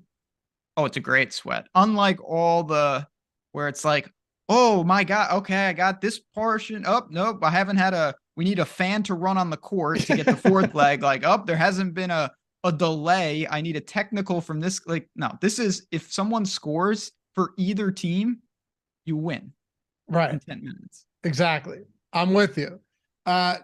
Speaker 2: Oh, it's a great sweat. Unlike all the where it's like, oh my God, okay, I got this portion. Oh, nope, I haven't had we need a fan to run on the court to get the fourth leg. Like, oh, there hasn't been a delay. I need a technical from this. Like, no, this is if someone scores for either team, you win.
Speaker 3: Right.
Speaker 2: In 10 minutes.
Speaker 3: Exactly. I'm with you.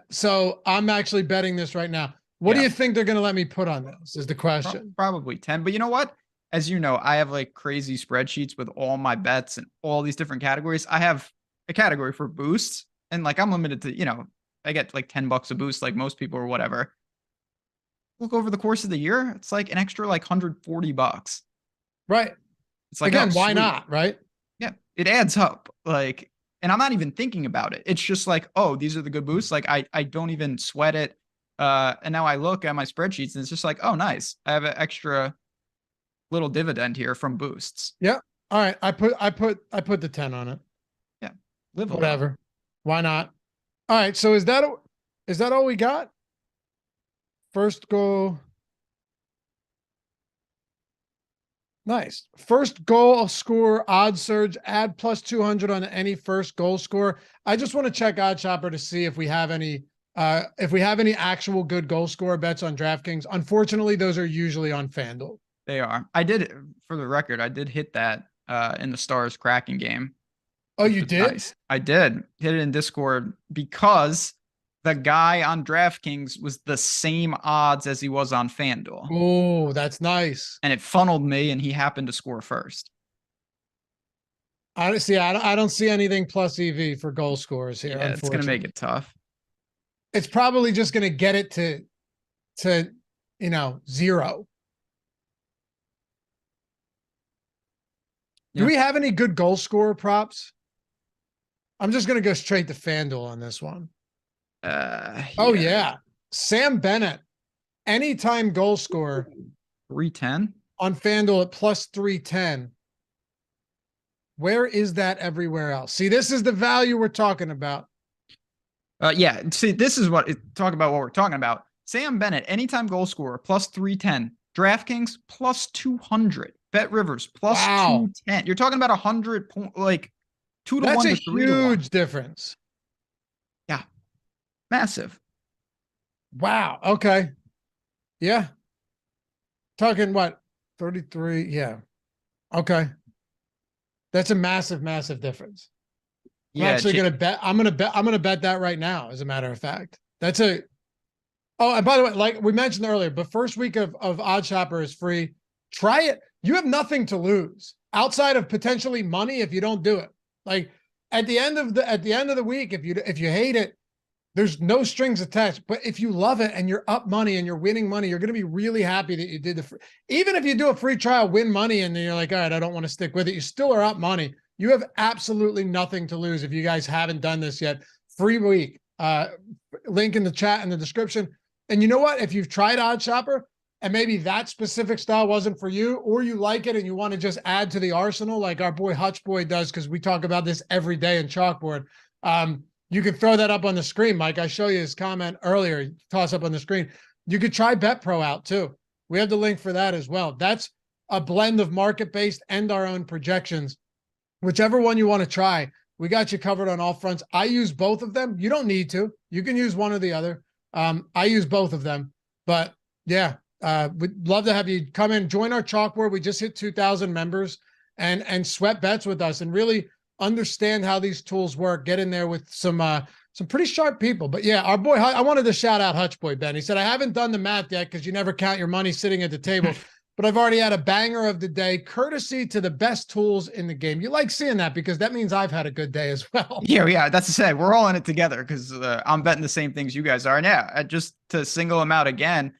Speaker 3: So I'm actually betting this right now. What do you think they're going to let me put on this is the question.
Speaker 2: Probably 10, but you know what? As you know, I have like crazy spreadsheets with all my bets and all these different categories. I have a category for boosts and like I'm limited to, I get like $10 a boost like most people or whatever. Look over the course of the year, it's like an extra like $140.
Speaker 3: Right.
Speaker 2: It's like,
Speaker 3: again, why not? Right.
Speaker 2: Yeah. It adds up. Like, and I'm not even thinking about it. It's just like, oh, these are the good boosts. Like I don't even sweat it. And now I look at my spreadsheets and it's just like, oh, nice. I have an extra little dividend here from boosts.
Speaker 3: Yeah. All right. I put the 10 on it.
Speaker 2: Yeah. Live
Speaker 3: whatever. Why not? All right. So is that all we got? First goal. Nice. First goal score, odds surge, add plus 200 on any first goal score. I just want to check OddsShopper to see if we have any actual good goal scorer bets on DraftKings. Unfortunately, those are usually on FanDuel.
Speaker 2: They are. I did, for the record, I did hit that in the Stars Kraken game.
Speaker 3: Oh, you did?
Speaker 2: Nice. I did hit it in Discord because the guy on DraftKings was the same odds as he was on FanDuel.
Speaker 3: Oh, that's nice.
Speaker 2: And it funneled me, and he happened to score first.
Speaker 3: I don't see anything plus EV for goal scorers here.
Speaker 2: Yeah, it's going to make it tough.
Speaker 3: It's probably just going to get it to 0. Do we have any good goal scorer props? I'm just going to go straight to FanDuel on this one. Oh yeah. Sam Bennett, anytime goal scorer,
Speaker 2: 310
Speaker 3: on FanDuel at plus 310. Where is that everywhere else? See, this is the value we're talking about.
Speaker 2: Yeah. See, this is talk about what we're talking about. Sam Bennett, anytime goal scorer, plus 310. DraftKings, plus 200. Bet Rivers, plus 210. You're talking about 100 point, like 2 to 1 to 3 to 1.
Speaker 3: That's a huge difference.
Speaker 2: Yeah. Massive.
Speaker 3: Wow. Okay. Yeah. Talking what? 33. Yeah. Okay. That's a massive, massive difference. I'm actually going to bet. I'm going to bet that right now. As a matter of fact, oh, and by the way, like we mentioned earlier, but first week of OddsShopper is free. Try it. You have nothing to lose outside of potentially money if you don't do it. Like at the end of the week, if you hate it, there's no strings attached. But if you love it and you're up money and you're winning money, you're going to be really happy that you did even if you do a free trial, win money, and then you're like, all right, I don't want to stick with it. You still are up money. You have absolutely nothing to lose if you guys haven't done this yet. Free week. Link in the chat and the description. And you know what? If you've tried OddsShopper and maybe that specific style wasn't for you, or you like it and you want to just add to the arsenal like our boy Hutch Boy does, because we talk about this every day in Chalkboard, you can throw that up on the screen, Mike. I show you his comment earlier. Toss up on the screen. You could try BetPro out too. We have the link for that as well. That's a blend of market-based and our own projections. Whichever one you want to try, we got you covered on all fronts. I use both of them. You don't need to. You can use one or the other. I use both of them. But yeah, we'd love to have you come in, join our Chalkboard. We just hit 2,000 members and sweat bets with us and really understand how these tools work. Get in there with some pretty sharp people. But yeah, our boy, I wanted to shout out Hutch Boy Ben. He said, I haven't done the math yet because you never count your money sitting at the table. But I've already had a banger of the day, courtesy to the best tools in the game. You like seeing that because that means I've had a good day as well.
Speaker 2: Yeah. That's to say, we're all in it together because I'm betting the same things you guys are. And yeah, just to single them out again,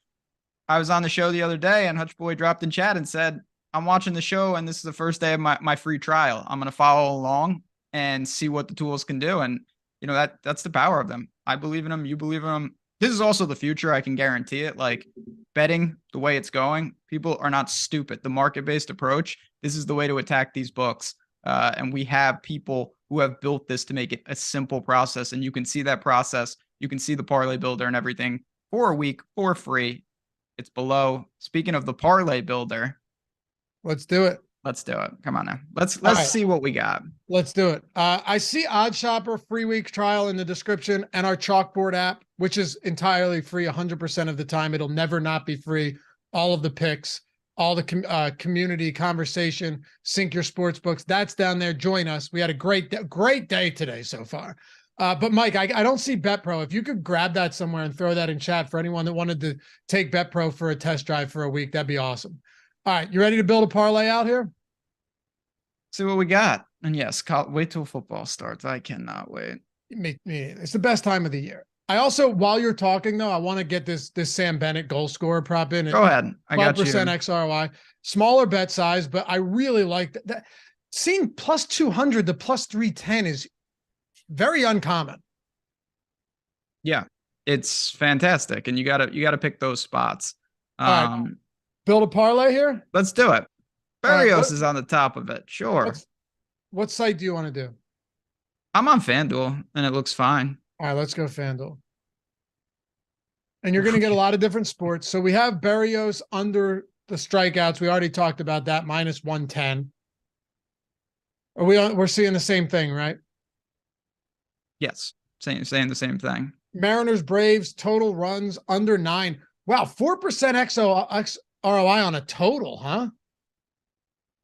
Speaker 2: I was on the show the other day and Hutch Boy dropped in chat and said, I'm watching the show and this is the first day of my free trial. I'm going to follow along and see what the tools can do. And, that's the power of them. I believe in them. You believe in them. This is also the future. I can guarantee it. Like betting the way it's going, people are not stupid. The market-based approach, this is the way to attack these books. And we have people who have built this to make it a simple process. And you can see that process. You can see the parlay builder and everything for a week for free. It's below. Speaking of the parlay builder,
Speaker 3: let's do it.
Speaker 2: Let's do it. Come on now. Let's see what we got.
Speaker 3: Let's do it. I see OddsShopper free week trial in the description and our chalkboard app, which is entirely free 100% of the time. It'll never not be free. All of the picks, all the community conversation, sync your sports books. That's down there. Join us. We had a great day today so far. But Mike, I don't see BetPro. If you could grab that somewhere and throw that in chat for anyone that wanted to take BetPro for a test drive for a week, that'd be awesome. All right, you ready to build a parlay out here?
Speaker 2: See what we got. And yes, wait till football starts. I cannot wait.
Speaker 3: It's the best time of the year. I also, while you're talking though, I want to get this Sam Bennett goal scorer prop in.
Speaker 2: Go ahead. I got you.
Speaker 3: 12% XRY, smaller bet size, but I really like that. Seeing plus 200 to plus 310 is very uncommon.
Speaker 2: Yeah, it's fantastic, and you gotta pick those spots.
Speaker 3: All right. Build a parlay here.
Speaker 2: Let's do it. Barrios is on the top of it. Sure.
Speaker 3: What site do you want to do?
Speaker 2: I'm on FanDuel, and it looks fine.
Speaker 3: All right, let's go FanDuel. And you're going to get a lot of different sports. So we have Barrios under the strikeouts. We already talked about that, minus 110. We're seeing the same thing, right?
Speaker 2: Yes, saying the same thing.
Speaker 3: Mariners, Braves, total runs under 9. Wow, 4% ROI on a total, huh?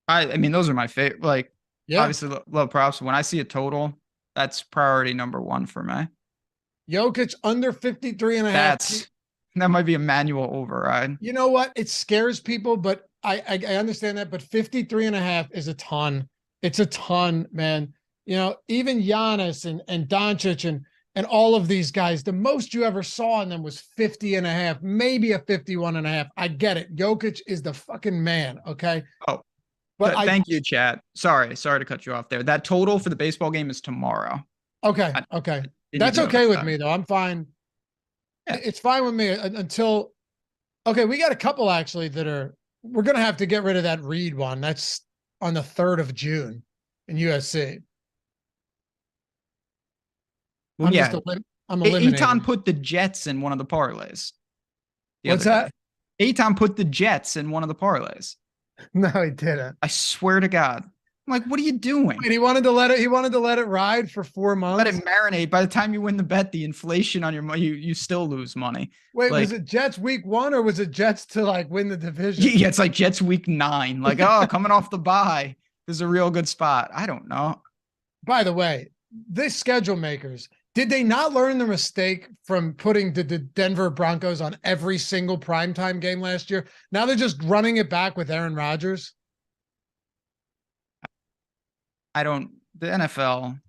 Speaker 2: I mean, those are my favorite. Like,
Speaker 3: yeah.
Speaker 2: Obviously, love props. When I see a total, that's priority number one for me.
Speaker 3: Jokic under 53.5.
Speaker 2: That might be a manual override.
Speaker 3: You know what? It scares people, but I understand that. But 53.5 is a ton. It's a ton, man. You know, even Giannis and Doncic and all of these guys, the most you ever saw in them was 50.5, maybe a 51.5. I get it. Jokic is the fucking man. Okay.
Speaker 2: Oh, but thank you, chat. Sorry to cut you off there. That total for the baseball game is tomorrow.
Speaker 3: Okay. Okay. That's okay with me though. I'm fine. Yeah. It's fine with me until, okay. We got a couple actually we're going to have to get rid of that Reed one. That's on the 3rd of June in USC.
Speaker 2: Well,
Speaker 3: I'm eliminating.
Speaker 2: Eitan put the Jets in one of the parlays.
Speaker 3: What's that?
Speaker 2: Eitan put the Jets in one of the parlays.
Speaker 3: No, he didn't.
Speaker 2: I swear to God. I'm like, what are you doing?
Speaker 3: Wait, he wanted to let it ride for 4 months.
Speaker 2: Let it marinate. By the time you win the bet, the inflation on your money, you still lose money.
Speaker 3: Wait, was it Jets week 1 or was it Jets to like win the division?
Speaker 2: Yeah, it's like Jets week 9. Like, oh, coming off the bye. This is a real good spot. I don't know.
Speaker 3: By the way, this schedule makers, did they not learn their mistake from putting the Denver Broncos on every single primetime game last year? Now they're just running it back with Aaron Rodgers.
Speaker 2: The NFL,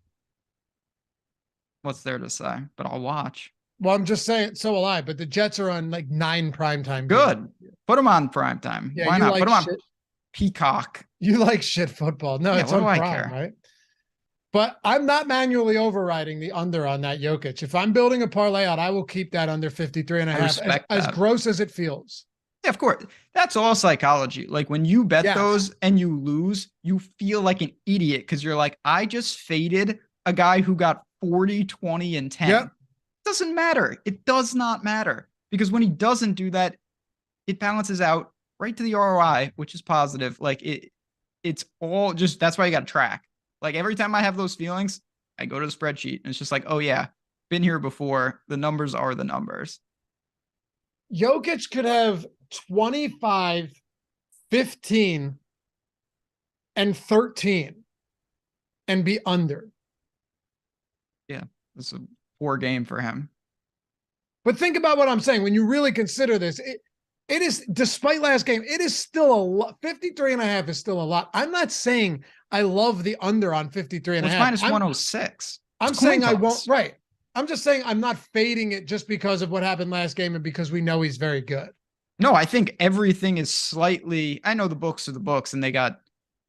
Speaker 2: what's there to say? But I'll watch.
Speaker 3: Well, I'm just saying, so will I, but the Jets are on like 9 primetime games.
Speaker 2: Good. Put them on primetime.
Speaker 3: Yeah,
Speaker 2: why not?
Speaker 3: Like
Speaker 2: put them on Peacock.
Speaker 3: You like shit football. No, it's on Prime, right? But I'm not manually overriding the under on that Jokic. If I'm building a parlay out, I will keep that under 53.5 as gross as it feels.
Speaker 2: Yeah, of course. That's all psychology. Like when you bet those and you lose, you feel like an idiot because you're like, I just faded a guy who got 40, 20, and 10. Yep. It doesn't matter. It does not matter because when he doesn't do that, it balances out right to the ROI, which is positive. Like it's all just, that's why you got to track. Like every time I have those feelings, I go to the spreadsheet and it's just like, oh yeah, been here before. The numbers are the numbers.
Speaker 3: Jokic could have 25, 15, and 13 and be under.
Speaker 2: Yeah, it's a poor game for him.
Speaker 3: But think about what I'm saying. When you really consider this, it is, despite last game, it is still a lot. 53.5 is still a lot. I'm not saying I love the under on 53.5.
Speaker 2: It's minus 106.
Speaker 3: I'm saying I won't. Right. I'm just saying I'm not fading it just because of what happened last game and because we know he's very good.
Speaker 2: No, I think everything is slightly, I know the books are the books and it's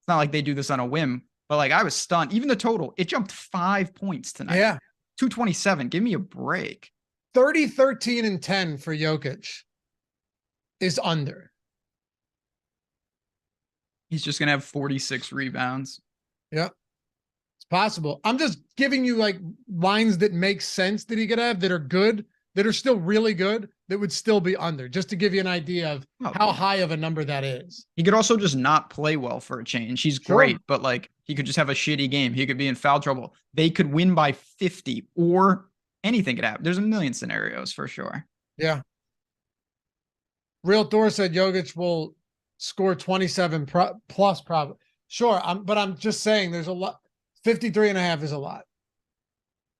Speaker 2: not like they do this on a whim, but like I was stunned. Even the total, it jumped 5 points tonight.
Speaker 3: Yeah.
Speaker 2: 227. Give me a break.
Speaker 3: 30, 13, and 10 for Jokic is under.
Speaker 2: He's just gonna have 46 rebounds.
Speaker 3: Yep. It's possible. I'm just giving you like lines that make sense that he could have, that are good, that are still really good, that would still be under, just to give you an idea of how high of a number that is.
Speaker 2: He could also just not play well for a change. He's great, but like he could just have a shitty game. He could be in foul trouble. They could win by 50 or anything could happen. There's a million scenarios for sure.
Speaker 3: Yeah. Real Thor said Jokic will score 27 plus probably. Sure, but I'm just saying there's a lot. 53.5 is a lot.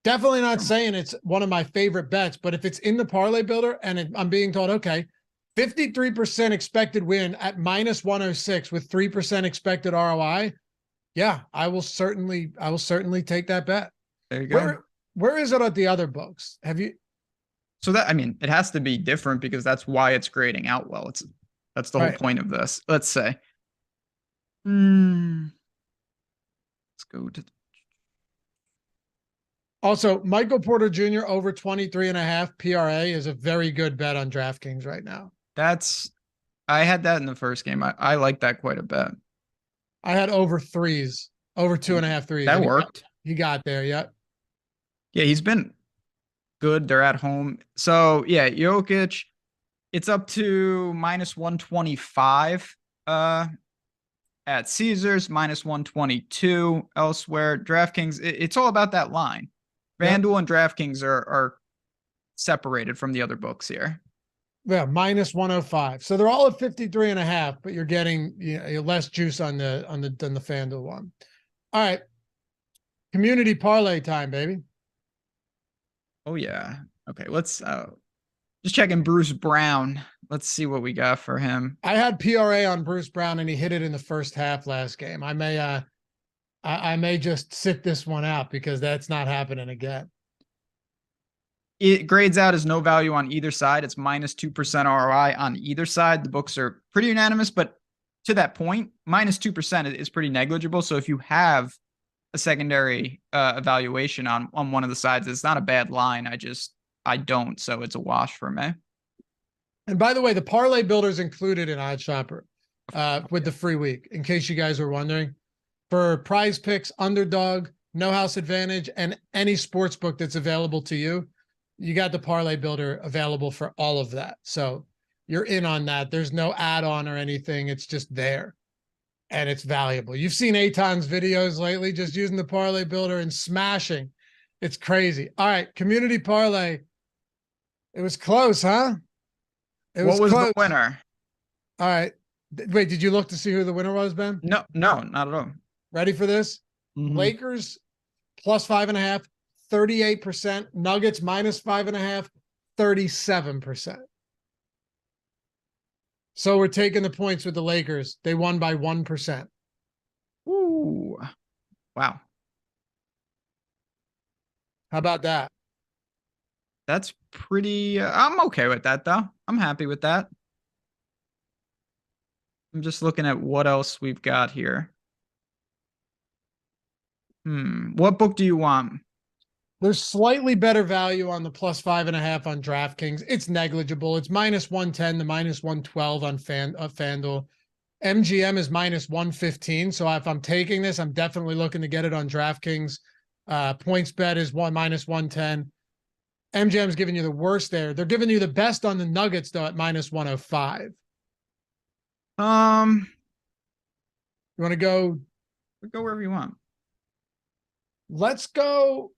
Speaker 3: Definitely not saying it's one of my favorite bets, but if it's in the parlay builder and I'm being told, okay, 53% expected win at -106 with 3% expected ROI. Yeah, I will certainly take that bet.
Speaker 2: There you go.
Speaker 3: Where is it at the other books? Have you?
Speaker 2: So that, I mean, it has to be different because that's why it's grading out well. That's the whole point of this. Let's say. Let's go to.
Speaker 3: Also, Michael Porter Jr. over 23.5 PRA is a very good bet on DraftKings right now.
Speaker 2: I had that in the first game. I like that quite a bit.
Speaker 3: I had over 3s, over 2.5 threes.
Speaker 2: That worked.
Speaker 3: He got there. Yep.
Speaker 2: Yeah, he's been good. They're at home. So yeah, Jokic, it's up to -125 at Caesars, -122 elsewhere. DraftKings, it's all about that line. FanDuel and DraftKings are separated from the other books here.
Speaker 3: Yeah, -105. So they're all at 53.5, but you're getting less juice on the FanDuel one. All right. Community parlay time, baby.
Speaker 2: Oh yeah. Okay, let's just checking Bruce Brown. Let's see what we got for him.
Speaker 3: I had PRA on Bruce Brown and he hit it in the first half last game. I may just sit this one out because that's not happening again.
Speaker 2: It grades out as no value on either side. It's -2% ROI on either side. The books are pretty unanimous, but to that point, -2% is pretty negligible. So if you have a secondary evaluation on one of the sides, it's not a bad line. I don't, so it's a wash for me.
Speaker 3: And by the way, the parlay builder's included in OddsShopper with the free week, in case you guys were wondering. For Prize Picks, Underdog, No House Advantage, and any sports book that's available to you, you got the parlay builder available for all of that. So you're in on that. There's no add-on or anything. It's just there. And it's valuable. You've seen Eitan's videos lately, just using the parlay builder and smashing. It's crazy. All right, community parlay. It was close, huh?
Speaker 2: What was the winner?
Speaker 3: All right. Wait, did you look to see who the winner was, Ben?
Speaker 2: No, not at all.
Speaker 3: Ready for this?
Speaker 2: Mm-hmm.
Speaker 3: Lakers +5.5, 38%. Nuggets -5.5, 37%. So we're taking the points with the Lakers. They won by 1%.
Speaker 2: Ooh, wow.
Speaker 3: How about that?
Speaker 2: That's pretty. I'm okay with that, though. I'm happy with that. I'm just looking at what else we've got here. What book do you want?
Speaker 3: There's slightly better value on the +5.5 on DraftKings. It's negligible. It's -110 to -112 on FanDuel. MGM is -115. So if I'm taking this, I'm definitely looking to get it on DraftKings. Points bet is -110. MGM's giving you the worst there. They're giving you the best on the Nuggets though at -105. You want to go?
Speaker 2: Go wherever you want.
Speaker 3: Let's go.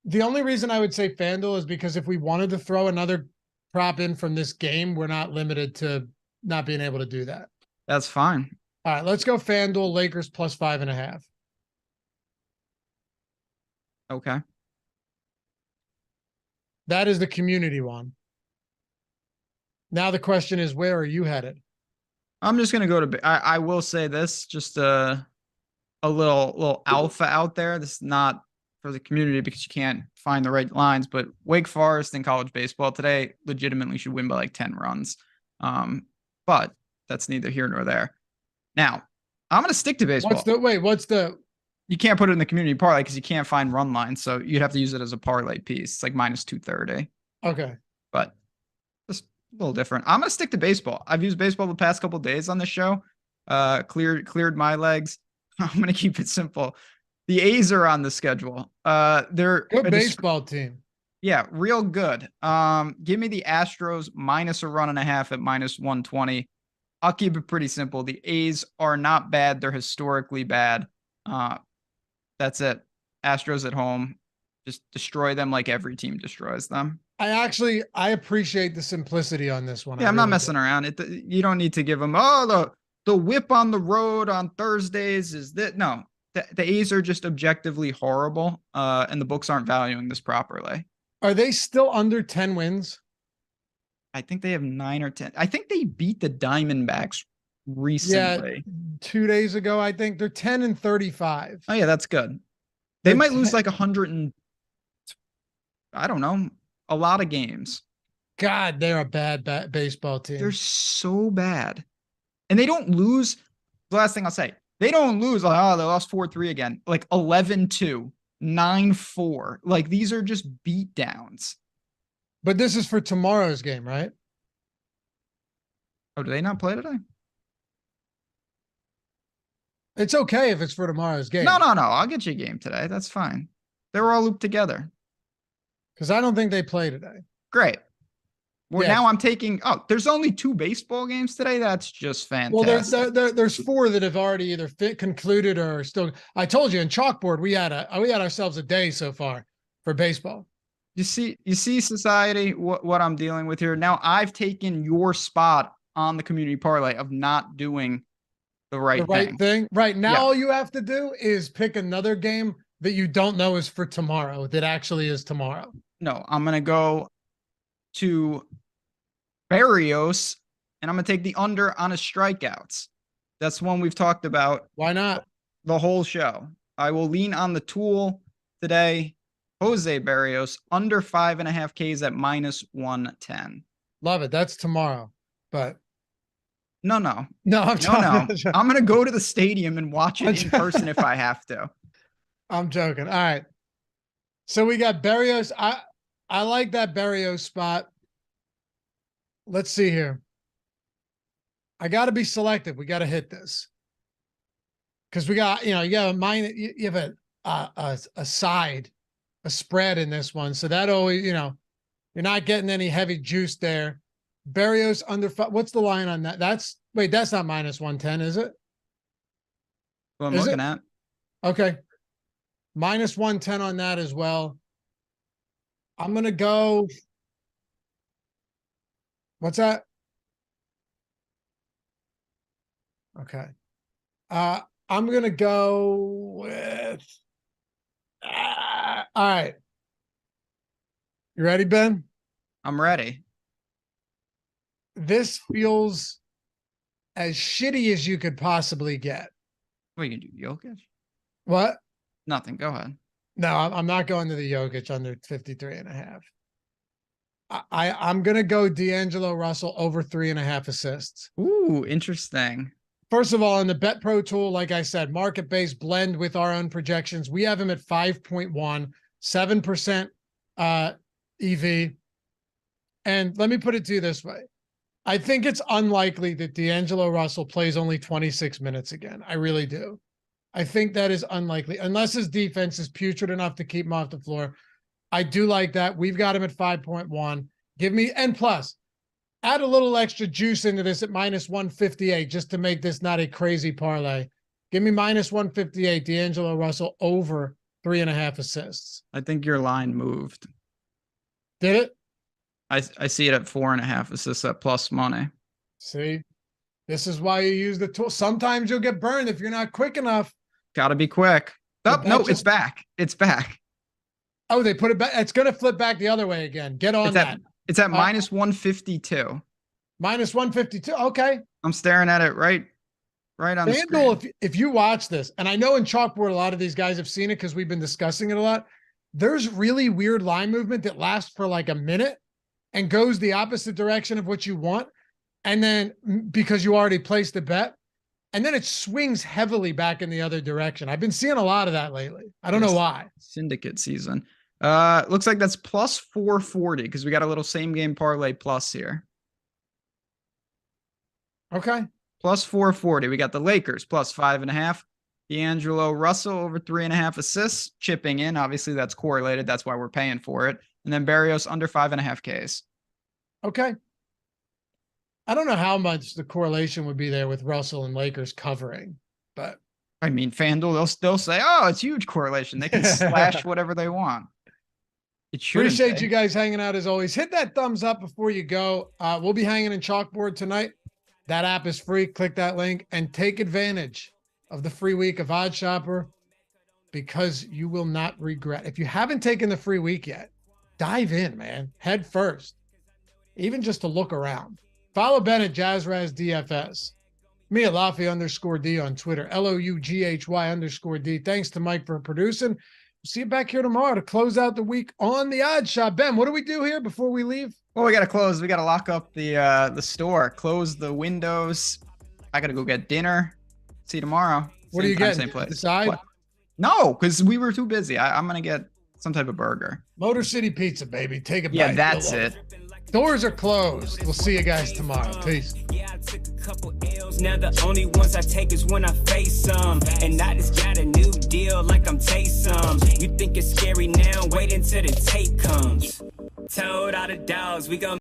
Speaker 3: The only reason I would say FanDuel is because if we wanted to throw another prop in from this game, we're not limited to not being able to do that.
Speaker 2: That's fine.
Speaker 3: All right, let's go FanDuel Lakers +5.5.
Speaker 2: Okay.
Speaker 3: That is the community one. Now the question is, where are you headed?
Speaker 2: I'm just gonna go to. I will say this, just a little alpha out there. This is not for the community because you can't find the right lines, but Wake Forest in college baseball today legitimately should win by like 10 runs. But that's neither here nor there. Now, I'm going to stick to baseball.
Speaker 3: What's
Speaker 2: You can't put it in the community parlay because you can't find run lines. So you'd have to use it as a parlay piece. It's like minus 230.
Speaker 3: Okay.
Speaker 2: But just a little different. I'm gonna stick to baseball. I've used baseball the past couple days on this show. Cleared my legs. I'm gonna keep it simple. The A's are on the schedule. They're
Speaker 3: good baseball team.
Speaker 2: Yeah, real good. Give me the Astros minus a run and a half at minus 120. I'll keep it pretty simple. The A's are not bad. They're historically bad. That's it. Astros at home. Just destroy them like every team destroys them.
Speaker 3: I appreciate the simplicity on this one.
Speaker 2: Yeah, I'm not messing around. You don't need to give them, the whip on the road on Thursdays is that. No, the A's are just objectively horrible, and the books aren't valuing this properly.
Speaker 3: Are they still under 10 wins?
Speaker 2: I think they have 9 or 10. I think they beat the Diamondbacks recently.
Speaker 3: Yeah, 2 days ago, I think. They're 10-35.
Speaker 2: Oh, yeah, that's good. They might lose like 100 and, I don't know, a lot of games.
Speaker 3: God, they're a bad baseball team.
Speaker 2: They're so bad. And they don't lose. The last thing I'll say, they don't lose like, they lost 4-3 again. Like 11-2, 9-4. Like these are just beat downs.
Speaker 3: But this is for tomorrow's game, right?
Speaker 2: Oh, do they not play today?
Speaker 3: It's okay if it's for tomorrow's game.
Speaker 2: No. I'll get you a game today. That's fine. They were all looped together.
Speaker 3: Because I don't think they play today.
Speaker 2: Great. Well,
Speaker 3: Yeah.
Speaker 2: now I'm taking. Oh, there's only 2 baseball games today. That's just fantastic.
Speaker 3: Well, there's 4 that have already either concluded or still. I told you in chalkboard we had ourselves a day so far for baseball.
Speaker 2: You see, society, what I'm dealing with here. Now I've taken your spot on the community parlay of not doing the right thing.
Speaker 3: Right now,
Speaker 2: Yeah.
Speaker 3: all you have to do is pick another game that you don't know is for tomorrow. That actually is tomorrow.
Speaker 2: No, I'm gonna go to Barrios, and I'm gonna take the under on his strikeouts. That's one we've talked about
Speaker 3: Why not?
Speaker 2: the whole show. I will lean on the tool today. Jose Barrios under 5.5 Ks at minus 110.
Speaker 3: Love it. That's tomorrow. But
Speaker 2: No.
Speaker 3: I'm
Speaker 2: I'm gonna go to the stadium and watch it in person if I have to.
Speaker 3: I'm joking. All right. So we got Barrios. I like that Barrios spot. Let's see here. I got to be selective. We got to hit this because we got, you got you have a side, a spread in this one. So that always, you're not getting any heavy juice there. Barrios under 5. What's the line on that? That's not minus 110, is it?
Speaker 2: What I'm looking at.
Speaker 3: Okay. Minus 110 on that as well. I'm going to go. What's that? Okay. I'm going to go with. All right. You ready, Ben?
Speaker 2: I'm ready.
Speaker 3: This feels as shitty as you could possibly get.
Speaker 2: What are you gonna do, Jokic?
Speaker 3: What?
Speaker 2: Nothing. Go ahead.
Speaker 3: No, I'm not going to the Jokic under 53.5. I'm going to go D'Angelo Russell over 3.5 assists.
Speaker 2: Ooh, interesting.
Speaker 3: First of all, in the Bet Pro tool, like I said, market-based blend with our own projections. We have him at 5.1, 7% EV. And let me put it to you this way. I think it's unlikely that D'Angelo Russell plays only 26 minutes again. I really do. I think that is unlikely, unless his defense is putrid enough to keep him off the floor. I do like that. We've got him at 5.1. Give me, and plus, add a little extra juice into this at minus 158 just to make this not a crazy parlay. Give me minus 158, D'Angelo Russell over 3.5 assists.
Speaker 2: I think your line moved.
Speaker 3: Did it?
Speaker 2: I see it at 4.5 assists at plus money.
Speaker 3: See, this is why you use the tool. Sometimes you'll get burned if you're not quick enough.
Speaker 2: Got to be quick. Oh, no, it's back. It's back.
Speaker 3: Oh, they put it back. It's going to flip back the other way again. Get on that.
Speaker 2: It's at minus 152.
Speaker 3: Minus 152. Okay.
Speaker 2: I'm staring at it right on the screen.
Speaker 3: If you watch this, and I know in chalkboard a lot of these guys have seen it because we've been discussing it a lot. There's really weird line movement that lasts for like a minute and goes the opposite direction of what you want. And then because you already placed the bet, and then it swings heavily back in the other direction. I've been seeing a lot of that lately. I don't know why.
Speaker 2: Syndicate season. Looks like that's plus 440 because we got a little same game parlay plus here.
Speaker 3: Okay.
Speaker 2: Plus 440. We got the Lakers plus 5.5. D'Angelo Russell over 3.5 assists, chipping in. Obviously, that's correlated. That's why we're paying for it. And then Barrios under 5.5 Ks.
Speaker 3: Okay. I don't know how much the correlation would be there with Russell and Lakers covering, but
Speaker 2: I mean, FanDuel, they'll say, oh, it's huge correlation. They can slash whatever they want. It should.
Speaker 3: Appreciate you guys hanging out as always. Hit that thumbs up before you go. We'll be hanging in Chalkboard tonight. That app is free. Click that link and take advantage of the free week of OddsShopper because you will not regret. If you haven't taken the free week yet, dive in, man. Head first. Even just to look around. Follow Ben at JazzRazDFS. Me at Laffy_D on Twitter. LOUGHY_D. Thanks to Mike for producing. We'll see you back here tomorrow to close out the week on the Odd Shop. Ben, what do we do here before we leave?
Speaker 2: Well, we got to close. We got to lock up the store, close the windows. I got to go get dinner. See you tomorrow.
Speaker 3: What are you getting?
Speaker 2: Same place.
Speaker 3: Decide?
Speaker 2: What? No, because we were too busy. I'm going to get some type of burger.
Speaker 3: Motor City Pizza, baby. Take a bite.
Speaker 2: Yeah, that's it.
Speaker 3: Doors are closed. We'll see you guys tomorrow. Peace.
Speaker 1: Yeah, I took a couple L's. Now the only ones I take is when I face some. And I just got a new deal like I'm Taysom. You think it's scary now? Wait until the tape comes. Told all the dogs we gon'